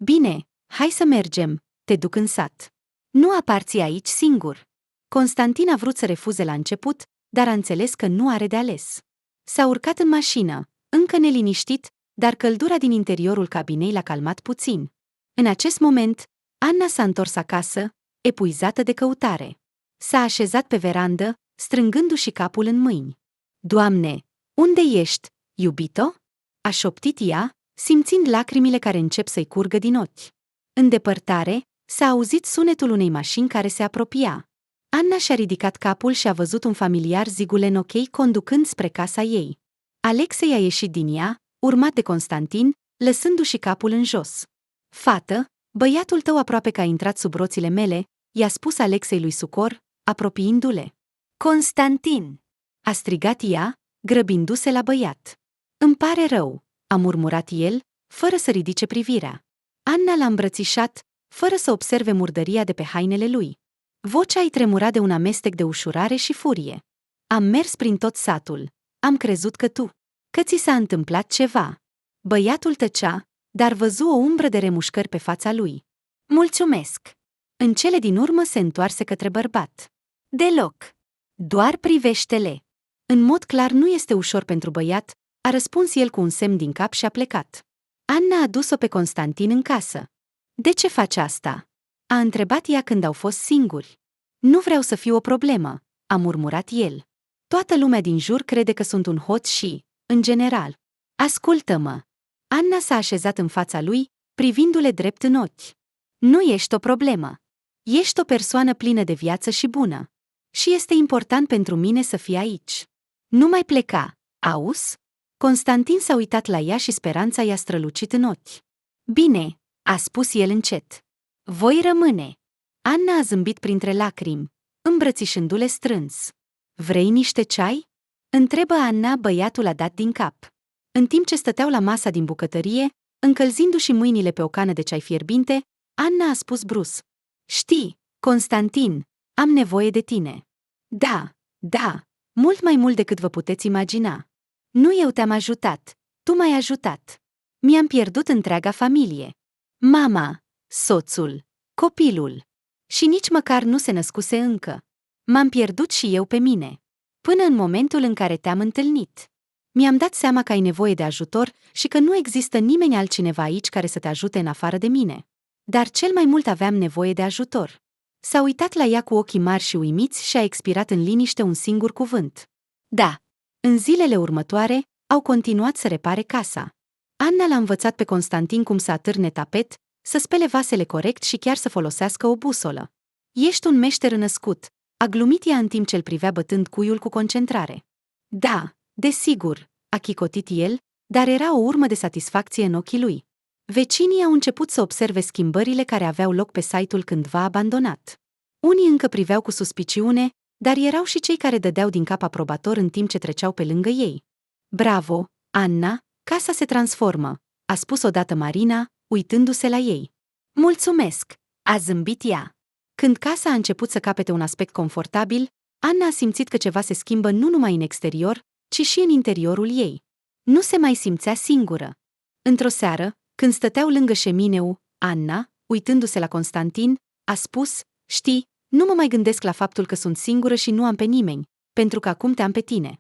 Bine, hai să mergem, te duc în sat. Nu aparții aici singur. Constantin a vrut să refuze la început, dar a înțeles că nu are de ales. S-a urcat în mașină, încă neliniștit, dar căldura din interiorul cabinei l-a calmat puțin. În acest moment, Anna s-a întors acasă, epuizată de căutare. S-a așezat pe verandă, strângându-și capul în mâini. Doamne, unde ești, iubito?" a șoptit ea, simțind lacrimile care încep să-i curgă din ochi. În depărtare, s-a auzit sunetul unei mașini care se apropia. Anna și-a ridicat capul și a văzut un familiar zigulenokei conducând spre casa ei. Alexei a ieșit din ea, urmat de Constantin, lăsându-și capul în jos. Fată, băiatul tău aproape că a intrat sub roțile mele, i-a spus Alexei lui Sucor, apropiindu-le. Constantin! A strigat ea, grăbindu-se la băiat. Îmi pare rău, a murmurat el, fără să ridice privirea. Anna l-a îmbrățișat, fără să observe murdăria de pe hainele lui. Vocea îi tremura de un amestec de ușurare și furie. Am mers prin tot satul. Am crezut că ți s-a întâmplat ceva. Băiatul tăcea, dar văzu o umbră de remușcări pe fața lui. Mulțumesc! În cele din urmă se întoarse către bărbat. Deloc! Doar privește-le! În mod clar nu este ușor pentru băiat, a răspuns el cu un semn din cap și a plecat. Anna a dus-o pe Constantin în casă. De ce faci asta? A întrebat ea când au fost singuri. Nu vreau să fiu o problemă, a murmurat el. Toată lumea din jur crede că sunt un hoț și, în general. Ascultă-mă! Anna s-a așezat în fața lui, privindu-le drept în ochi. Nu ești o problemă. Ești o persoană plină de viață și bună. Și este important pentru mine să fii aici. Nu mai pleca, auzi? Constantin s-a uitat la ea și speranța i-a strălucit în ochi. Bine, a spus el încet. Voi rămâne. Anna a zâmbit printre lacrimi, îmbrățișându-le strâns. Vrei niște ceai? Întrebă Anna, băiatul a dat din cap. În timp ce stăteau la masa din bucătărie, încălzindu-și mâinile pe o cană de ceai fierbinte, Anna a spus brusc. Știi, Constantin, am nevoie de tine. Da, mult mai mult decât vă puteți imagina. Nu eu te-am ajutat, tu m-ai ajutat. Mi-am pierdut întreaga familie. Mama, soțul, copilul. Și nici măcar nu se născuse încă. M-am pierdut și eu pe mine. Până în momentul în care te-am întâlnit. Mi-am dat seama că ai nevoie de ajutor și că nu există nimeni altcineva aici care să te ajute în afară de mine. Dar cel mai mult aveam nevoie de ajutor. S-a uitat la ea cu ochii mari și uimiți și a expirat în liniște un singur cuvânt. Da. În zilele următoare, au continuat să repare casa. Anna l-a învățat pe Constantin cum să atârne tapet, să spele vasele corect și chiar să folosească o busolă. Ești un meșter născut, a glumit ea în timp ce îl privea bătând cuiul cu concentrare. Da, desigur, a chicotit el, dar era o urmă de satisfacție în ochii lui. Vecinii au început să observe schimbările care aveau loc pe site-ul cândva abandonat. Unii încă priveau cu suspiciune, dar erau și cei care dădeau din cap aprobator în timp ce treceau pe lângă ei. Bravo, Anna, casa se transformă, a spus odată Marina, uitându-se la ei. Mulțumesc, a zâmbit ea. Când casa a început să capete un aspect confortabil, Anna a simțit că ceva se schimbă nu numai în exterior, ci și în interiorul ei. Nu se mai simțea singură. Într-o seară, când stăteau lângă șemineu, Anna, uitându-se la Constantin, a spus: știi, nu mă mai gândesc la faptul că sunt singură și nu am pe nimeni, pentru că acum te am pe tine.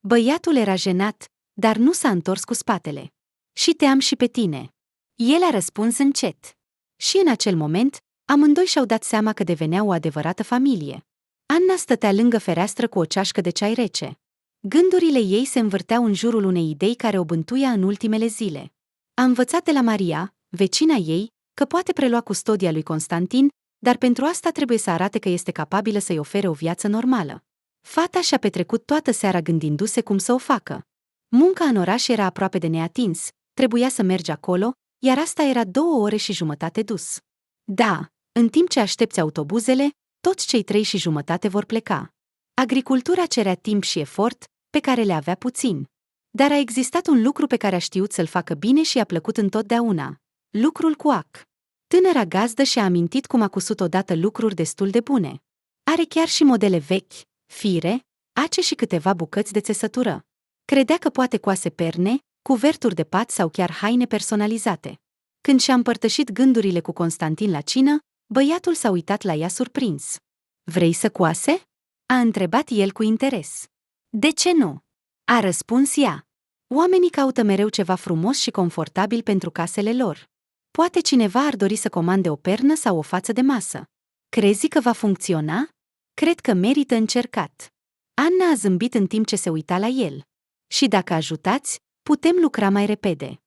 Băiatul era jenat, dar nu s-a întors cu spatele. Și te am și pe tine. El a răspuns încet. Și în acel moment, amândoi și-au dat seama că deveneau o adevărată familie. Anna stătea lângă fereastră cu o ceașcă de ceai rece. Gândurile ei se învârteau în jurul unei idei care o bântuia în ultimele zile. A învățat de la Maria, vecina ei, că poate prelua custodia lui Constantin, dar pentru asta trebuie să arate că este capabilă să-i ofere o viață normală. Fata și-a petrecut toată seara gândindu-se cum să o facă. Munca în oraș era aproape de neatins, trebuia să mergi acolo, iar asta era 2 ore și jumătate dus. Da, în timp ce aștepți autobuzele, toți cei 3 și jumătate vor pleca. Agricultura cerea timp și efort, pe care le avea puțin. Dar a existat un lucru pe care a știut să-l facă bine și i-a plăcut întotdeauna. Lucrul cu ac. Tânăra gazdă și-a amintit cum a cusut odată lucruri destul de bune. Are chiar și modele vechi, fire, ace și câteva bucăți de țesătură. Credea că poate coase perne, cuverturi de pat sau chiar haine personalizate. Când și-a împărtășit gândurile cu Constantin la cină, băiatul s-a uitat la ea surprins. Vrei să coase? A întrebat el cu interes. De ce nu? A răspuns ea. Oamenii caută mereu ceva frumos și confortabil pentru casele lor. Poate cineva ar dori să comande o pernă sau o față de masă. Crezi că va funcționa? Cred că merită încercat. Anna a zâmbit în timp ce se uita la el. Și dacă ajutați, putem lucra mai repede.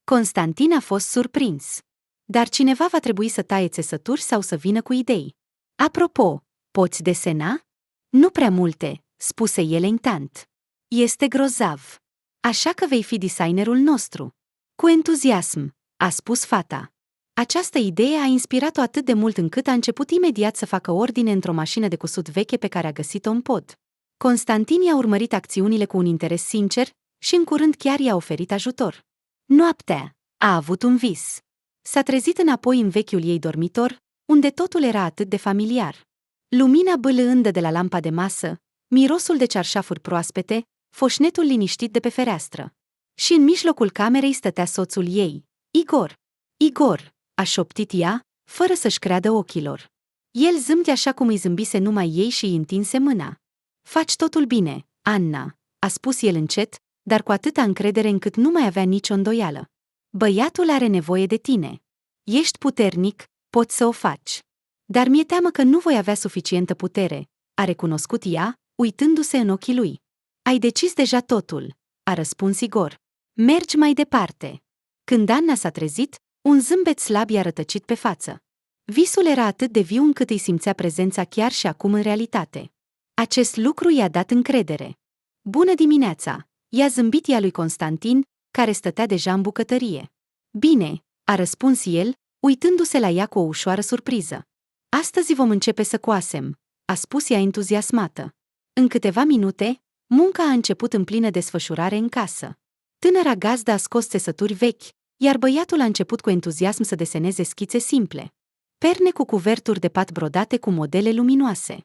Constantin a fost surprins. Dar cineva va trebui să taie țesături sau să vină cu idei. Apropo, poți desena? Nu prea multe, spuse el entant. Este grozav. Așa că vei fi designerul nostru. Cu entuziasm, a spus fata. Această idee a inspirat-o atât de mult încât a început imediat să facă ordine într-o mașină de cusut veche pe care a găsit-o în pod. Constantin i-a urmărit acțiunile cu un interes sincer și în curând chiar i-a oferit ajutor. Noaptea, a avut un vis. S-a trezit înapoi în vechiul ei dormitor, unde totul era atât de familiar. Lumina bâlândă de la lampa de masă, mirosul de cearșafuri proaspete, foșnetul liniștit de pe fereastră. Și în mijlocul camerei stătea soțul ei, Igor. Igor, a șoptit ea, fără să-și creadă ochilor. El zâmbea așa cum îi zâmbise numai ei și îi întinse mâna. Faci totul bine, Anna, a spus el încet, dar cu atâta încredere încât nu mai avea nicio îndoială. Băiatul are nevoie de tine. Ești puternic, poți să o faci. Dar mi-e teamă că nu voi avea suficientă putere, a recunoscut ea, uitându-se în ochii lui. Ai decis deja totul, a răspuns Igor. Mergi mai departe. Când Anna s-a trezit, un zâmbet slab i-a rătăcit pe față. Visul era atât de viu încât îi simțea prezența chiar și acum în realitate. Acest lucru i-a dat încredere. Bună dimineața, i-a zâmbit ea lui Constantin, care stătea deja în bucătărie. Bine, a răspuns el, uitându-se la ea cu o ușoară surpriză. Astăzi vom începe să coasem, a spus ea entuziasmată. În câteva minute, munca a început în plină desfășurare în casă. Tânăra gazdă a scos țesături vechi, iar băiatul a început cu entuziasm să deseneze schițe simple. Perne cu cuverturi de pat brodate cu modele luminoase.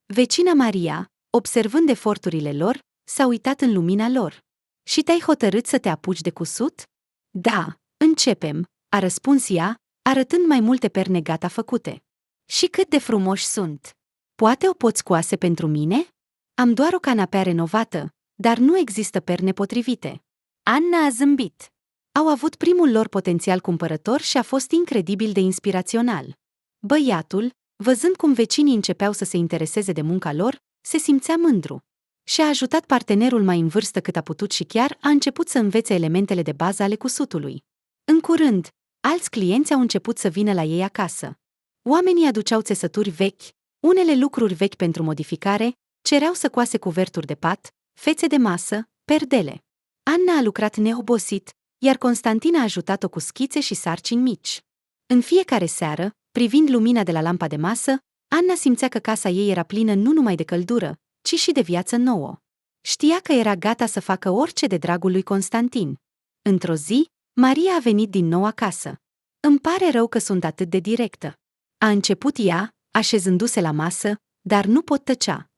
Vecina Maria, observând eforturile lor, s-a uitat în lumina lor. Și te-ai hotărât să te apuci de cusut? Da, începem, a răspuns ea, arătând mai multe perne gata făcute. Și cât de frumoși sunt! Poate o poți coase pentru mine? Am doar o canapea renovată, dar nu există perne potrivite. Anna a zâmbit. Au avut primul lor potențial cumpărător și a fost incredibil de inspirațional. Băiatul, văzând cum vecinii începeau să se intereseze de munca lor, se simțea mândru. Și-a ajutat partenerul mai în vârstă cât a putut și chiar a început să învețe elementele de bază ale cusutului. În curând, alți clienți au început să vină la ei acasă. Oamenii aduceau țesături vechi, unele lucruri vechi pentru modificare, cereau să coase cuverturi de pat, fețe de masă, perdele. Anna a lucrat neobosit, iar Constantin a ajutat-o cu schițe și sarcini mici. În fiecare seară, privind lumina de la lampa de masă, Anna simțea că casa ei era plină nu numai de căldură, ci și de viață nouă. Știa că era gata să facă orice de dragul lui Constantin. Într-o zi, Maria a venit din nou acasă. Îmi pare rău că sunt atât de directă. A început ea, așezându-se la masă, dar nu pot tăcea.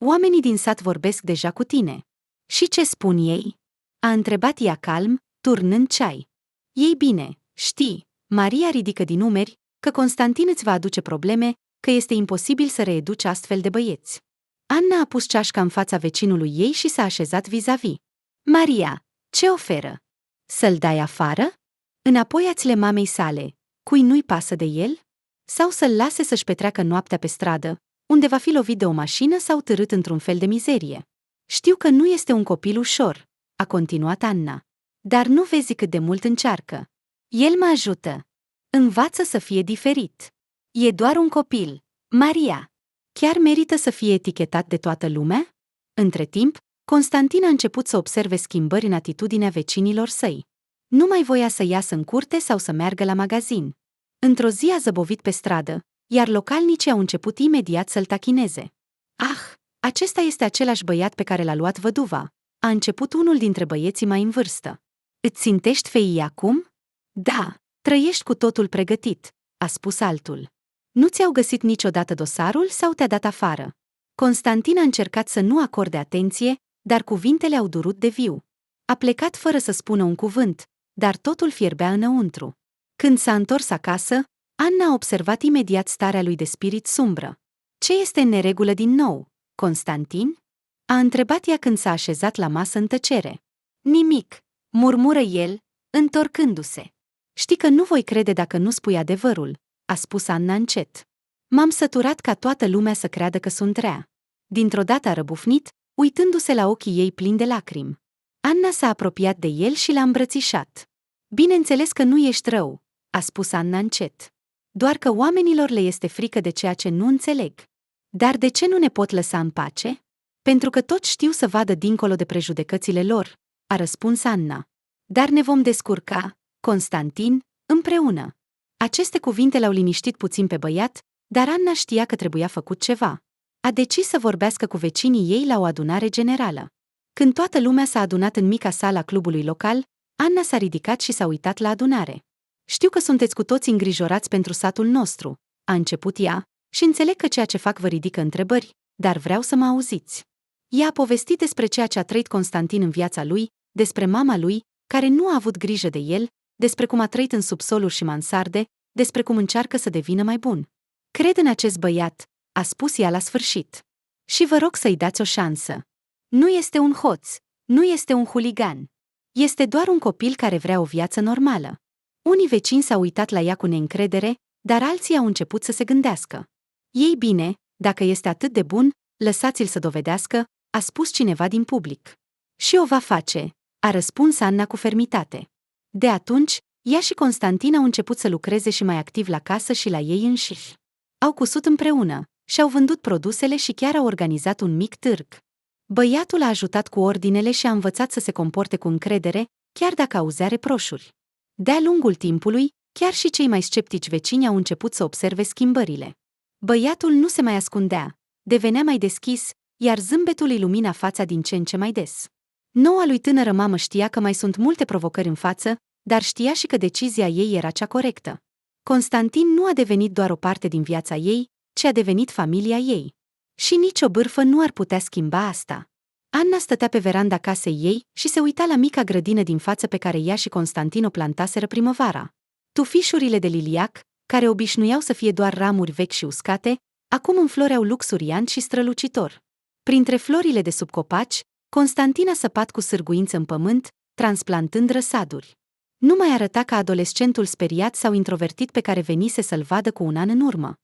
Oamenii din sat vorbesc deja cu tine. Și ce spun ei? A întrebat ea calm, turnând ceai. Ei bine, știi, Maria ridică din umeri, că Constantin îți va aduce probleme, că este imposibil să reeduci astfel de băieți. Anna a pus ceașca în fața vecinului ei și s-a așezat vis-a-vis. Maria, ce oferă? Să-l dai afară? Înapoi ațile mamei sale, cui nu-i pasă de el? Sau să-l lase să-și petreacă noaptea pe stradă, unde va fi lovit de o mașină sau târât într-un fel de mizerie? Știu că nu este un copil ușor, a continuat Anna. Dar nu vezi cât de mult încearcă. El mă ajută. Învață să fie diferit. E doar un copil. Maria, chiar merită să fie etichetat de toată lumea? Între timp, Constantin a început să observe schimbări în atitudinea vecinilor săi. Nu mai voia să iasă în curte sau să meargă la magazin. Într-o zi a zăbovit pe stradă, iar localnicii au început imediat să-l tachineze. Ah, acesta este același băiat pe care l-a luat văduva, a început unul dintre băieții mai în vârstă. Îți țintești feii acum? Da, trăiești cu totul pregătit, a spus altul. Nu ți-au găsit niciodată dosarul sau te-a dat afară? Constantin a încercat să nu acorde atenție, dar cuvintele au durut de viu. A plecat fără să spună un cuvânt, dar totul fierbea înăuntru. Când s-a întors acasă, Anna a observat imediat starea lui de spirit sumbră. Ce este în neregulă din nou, Constantin? A întrebat ea când s-a așezat la masă în tăcere. Nimic, murmură el, întorcându-se. Știi că nu voi crede dacă nu spui adevărul, a spus Anna încet. M-am săturat ca toată lumea să creadă că sunt rea. Dintr-o dată a răbufnit, uitându-se la ochii ei plini de lacrimi. Anna s-a apropiat de el și l-a îmbrățișat. Bineînțeles că nu ești rău, a spus Anna încet. Doar că oamenilor le este frică de ceea ce nu înțeleg. Dar de ce nu ne pot lăsa în pace? Pentru că toți știu să vadă dincolo de prejudecățile lor, a răspuns Anna. Dar ne vom descurca, Constantin, împreună. Aceste cuvinte l-au liniștit puțin pe băiat, dar Anna știa că trebuia făcut ceva. A decis să vorbească cu vecinii ei la o adunare generală. Când toată lumea s-a adunat în mica sală a clubului local, Anna s-a ridicat și s-a uitat la adunare. Știu că sunteți cu toți îngrijorați pentru satul nostru, a început ea, și înțeleg că ceea ce fac vă ridică întrebări, dar vreau să mă auziți. Ea a povestit despre ceea ce a trăit Constantin în viața lui, despre mama lui, care nu a avut grijă de el, despre cum a trăit în subsoluri și mansarde, despre cum încearcă să devină mai bun. Cred în acest băiat, a spus ea la sfârșit. Și vă rog să-i dați o șansă. Nu este un hoț, nu este un huligan. Este doar un copil care vrea o viață normală. Unii vecini s-au uitat la ea cu neîncredere, dar alții au început să se gândească. Ei bine, dacă este atât de bun, lăsați-l să dovedească, a spus cineva din public. Și o va face, a răspuns Anna cu fermitate. De atunci, ea și Constantin au început să lucreze și mai activ la casă și la ei înșiși. Au cusut împreună, și-au vândut produsele și chiar au organizat un mic târg. Băiatul a ajutat cu ordinele și a învățat să se comporte cu încredere, chiar dacă auzea reproșuri. De-a lungul timpului, chiar și cei mai sceptici vecini au început să observe schimbările. Băiatul nu se mai ascundea, devenea mai deschis, iar zâmbetul îi lumina fața din ce în ce mai des. Noua lui tânără mamă știa că mai sunt multe provocări în față, dar știa și că decizia ei era cea corectă. Constantin nu a devenit doar o parte din viața ei, ci a devenit familia ei. Și nicio bârfă nu ar putea schimba asta. Anna stătea pe veranda casei ei și se uita la mica grădină din față pe care ea și Constantin o plantaseră primăvara. Tufișurile de liliac, care obișnuiau să fie doar ramuri vechi și uscate, acum înfloreau luxuriant și strălucitor. Printre florile de sub copaci, Constantin a săpat cu sârguință în pământ, transplantând răsaduri. Nu mai arăta ca adolescentul speriat sau introvertit pe care venise să-l vadă cu un an în urmă.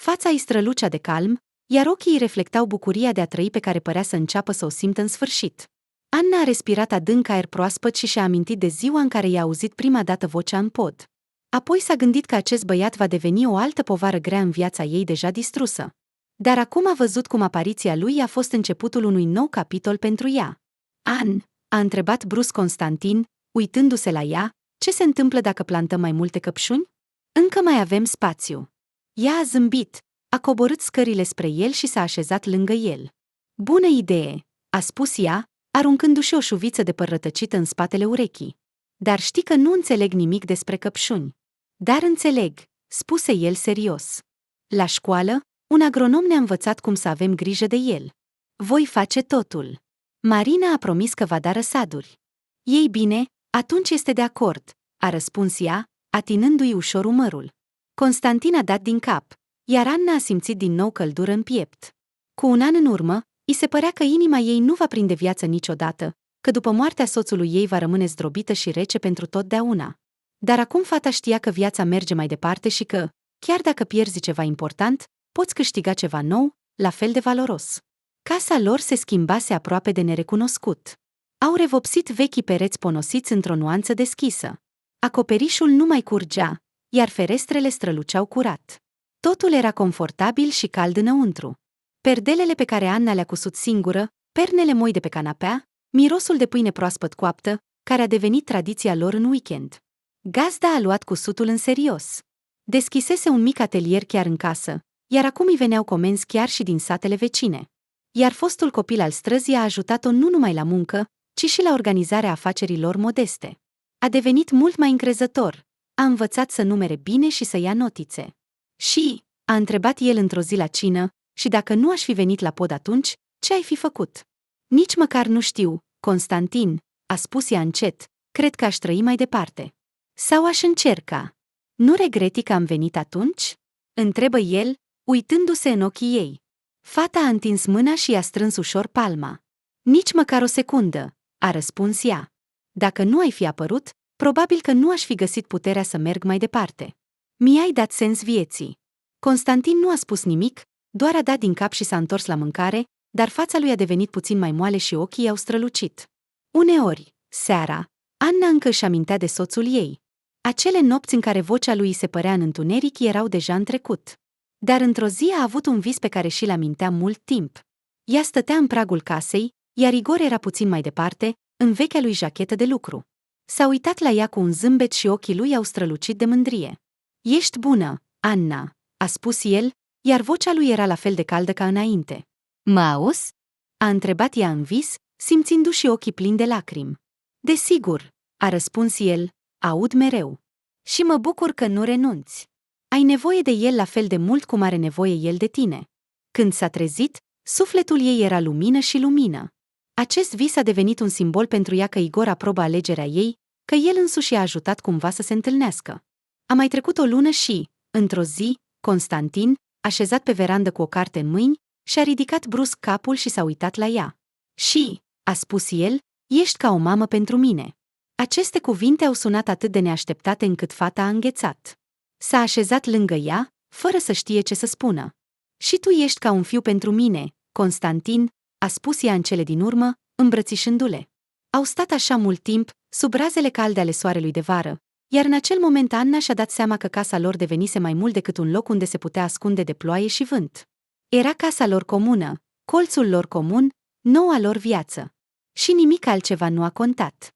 Fața îi strălucea de calm, iar ochii îi reflectau bucuria de a trăi pe care părea să înceapă să o simtă în sfârșit. Anna a respirat adânc aer proaspăt și și-a amintit de ziua în care i-a auzit prima dată vocea în pod. Apoi s-a gândit că acest băiat va deveni o altă povară grea în viața ei deja distrusă. Dar acum a văzut cum apariția lui a fost începutul unui nou capitol pentru ea. An, a întrebat brusc Constantin, uitându-se la ea, ce se întâmplă dacă plantăm mai multe căpșuni? Încă mai avem spațiu. Ea a zâmbit, a coborât scările spre el și s-a așezat lângă el. Bună idee, a spus ea, aruncându-și o șuviță de păr rătăcită în spatele urechii. Dar știi că nu înțeleg nimic despre căpșuni. Dar înțeleg, spuse el serios. La școală, un agronom ne-a învățat cum să avem grijă de el. Voi face totul. Marina a promis că va da răsaduri. Ei bine, atunci este de acord, a răspuns ea, atinându-i ușor umărul. Constantin a dat din cap, iar Anna a simțit din nou căldură în piept. Cu un an în urmă, i se părea că inima ei nu va prinde viață niciodată, că după moartea soțului ei va rămâne zdrobită și rece pentru totdeauna. Dar acum fata știa că viața merge mai departe și că, chiar dacă pierzi ceva important, poți câștiga ceva nou, la fel de valoros. Casa lor se schimbase aproape de nerecunoscut. Au revopsit vechii pereți ponosiți într-o nuanță deschisă. Acoperișul nu mai curgea, iar ferestrele străluceau curat. Totul era confortabil și cald înăuntru. Perdelele pe care Anna le-a cusut singură, pernele moi de pe canapea, mirosul de pâine proaspăt coaptă, care a devenit tradiția lor în weekend. Gazda a luat cusutul în serios. Deschisese un mic atelier chiar în casă, iar acum îi veneau comenzi chiar și din satele vecine. Iar fostul copil al străzii a ajutat-o nu numai la muncă, ci și la organizarea afacerilor modeste. A devenit mult mai încrezător, a învățat să numere bine și să ia notițe. Și, a întrebat el într-o zi la cină, și dacă nu aș fi venit la pod atunci, ce ai fi făcut? Nici măcar nu știu, Constantin, a spus ea încet, cred că aș trăi mai departe. Sau aș încerca. Nu regreti că am venit atunci? Întrebă el, uitându-se în ochii ei. Fata a întins mâna și i-a strâns ușor palma. Nici măcar o secundă, a răspuns ea. Dacă nu ai fi apărut, probabil că nu aș fi găsit puterea să merg mai departe. Mi-ai dat sens vieții. Constantin nu a spus nimic, doar a dat din cap și s-a întors la mâncare, dar fața lui a devenit puțin mai moale și ochii i-au strălucit. Uneori, seara, Anna încă își amintea de soțul ei. Acele nopți în care vocea lui se părea în întuneric erau deja în trecut. Dar într-o zi a avut un vis pe care și-l amintea mult timp. Ea stătea în pragul casei, iar Igor era puțin mai departe, în vechea lui jachetă de lucru. S-a uitat la ea cu un zâmbet și ochii lui au strălucit de mândrie. Ești bună, Anna, a spus el, iar vocea lui era la fel de caldă ca înainte. Mă auzi? A întrebat ea în vis, simțindu-și ochii plini de lacrimi. Desigur, a răspuns el, aud mereu. Și mă bucur că nu renunți. Ai nevoie de el la fel de mult cum are nevoie el de tine. Când s-a trezit, sufletul ei era lumină și lumină. Acest vis a devenit un simbol pentru ea că Igor aprobă alegerea ei, că el însuși i-a ajutat cumva să se întâlnească. A mai trecut o lună și, într-o zi, Constantin, așezat pe verandă cu o carte în mâini, și-a ridicat brusc capul și s-a uitat la ea. Și, a spus el, ești ca o mamă pentru mine. Aceste cuvinte au sunat atât de neașteptate încât fata a înghețat. S-a așezat lângă ea, fără să știe ce să spună. Și tu ești ca un fiu pentru mine, Constantin, a spus ea în cele din urmă, îmbrățișându-le. Au stat așa mult timp, sub razele calde ale soarelui de vară, iar în acel moment Anna și-a dat seama că casa lor devenise mai mult decât un loc unde se putea ascunde de ploaie și vânt. Era casa lor comună, colțul lor comun, noua lor viață. Și nimic altceva nu a contat.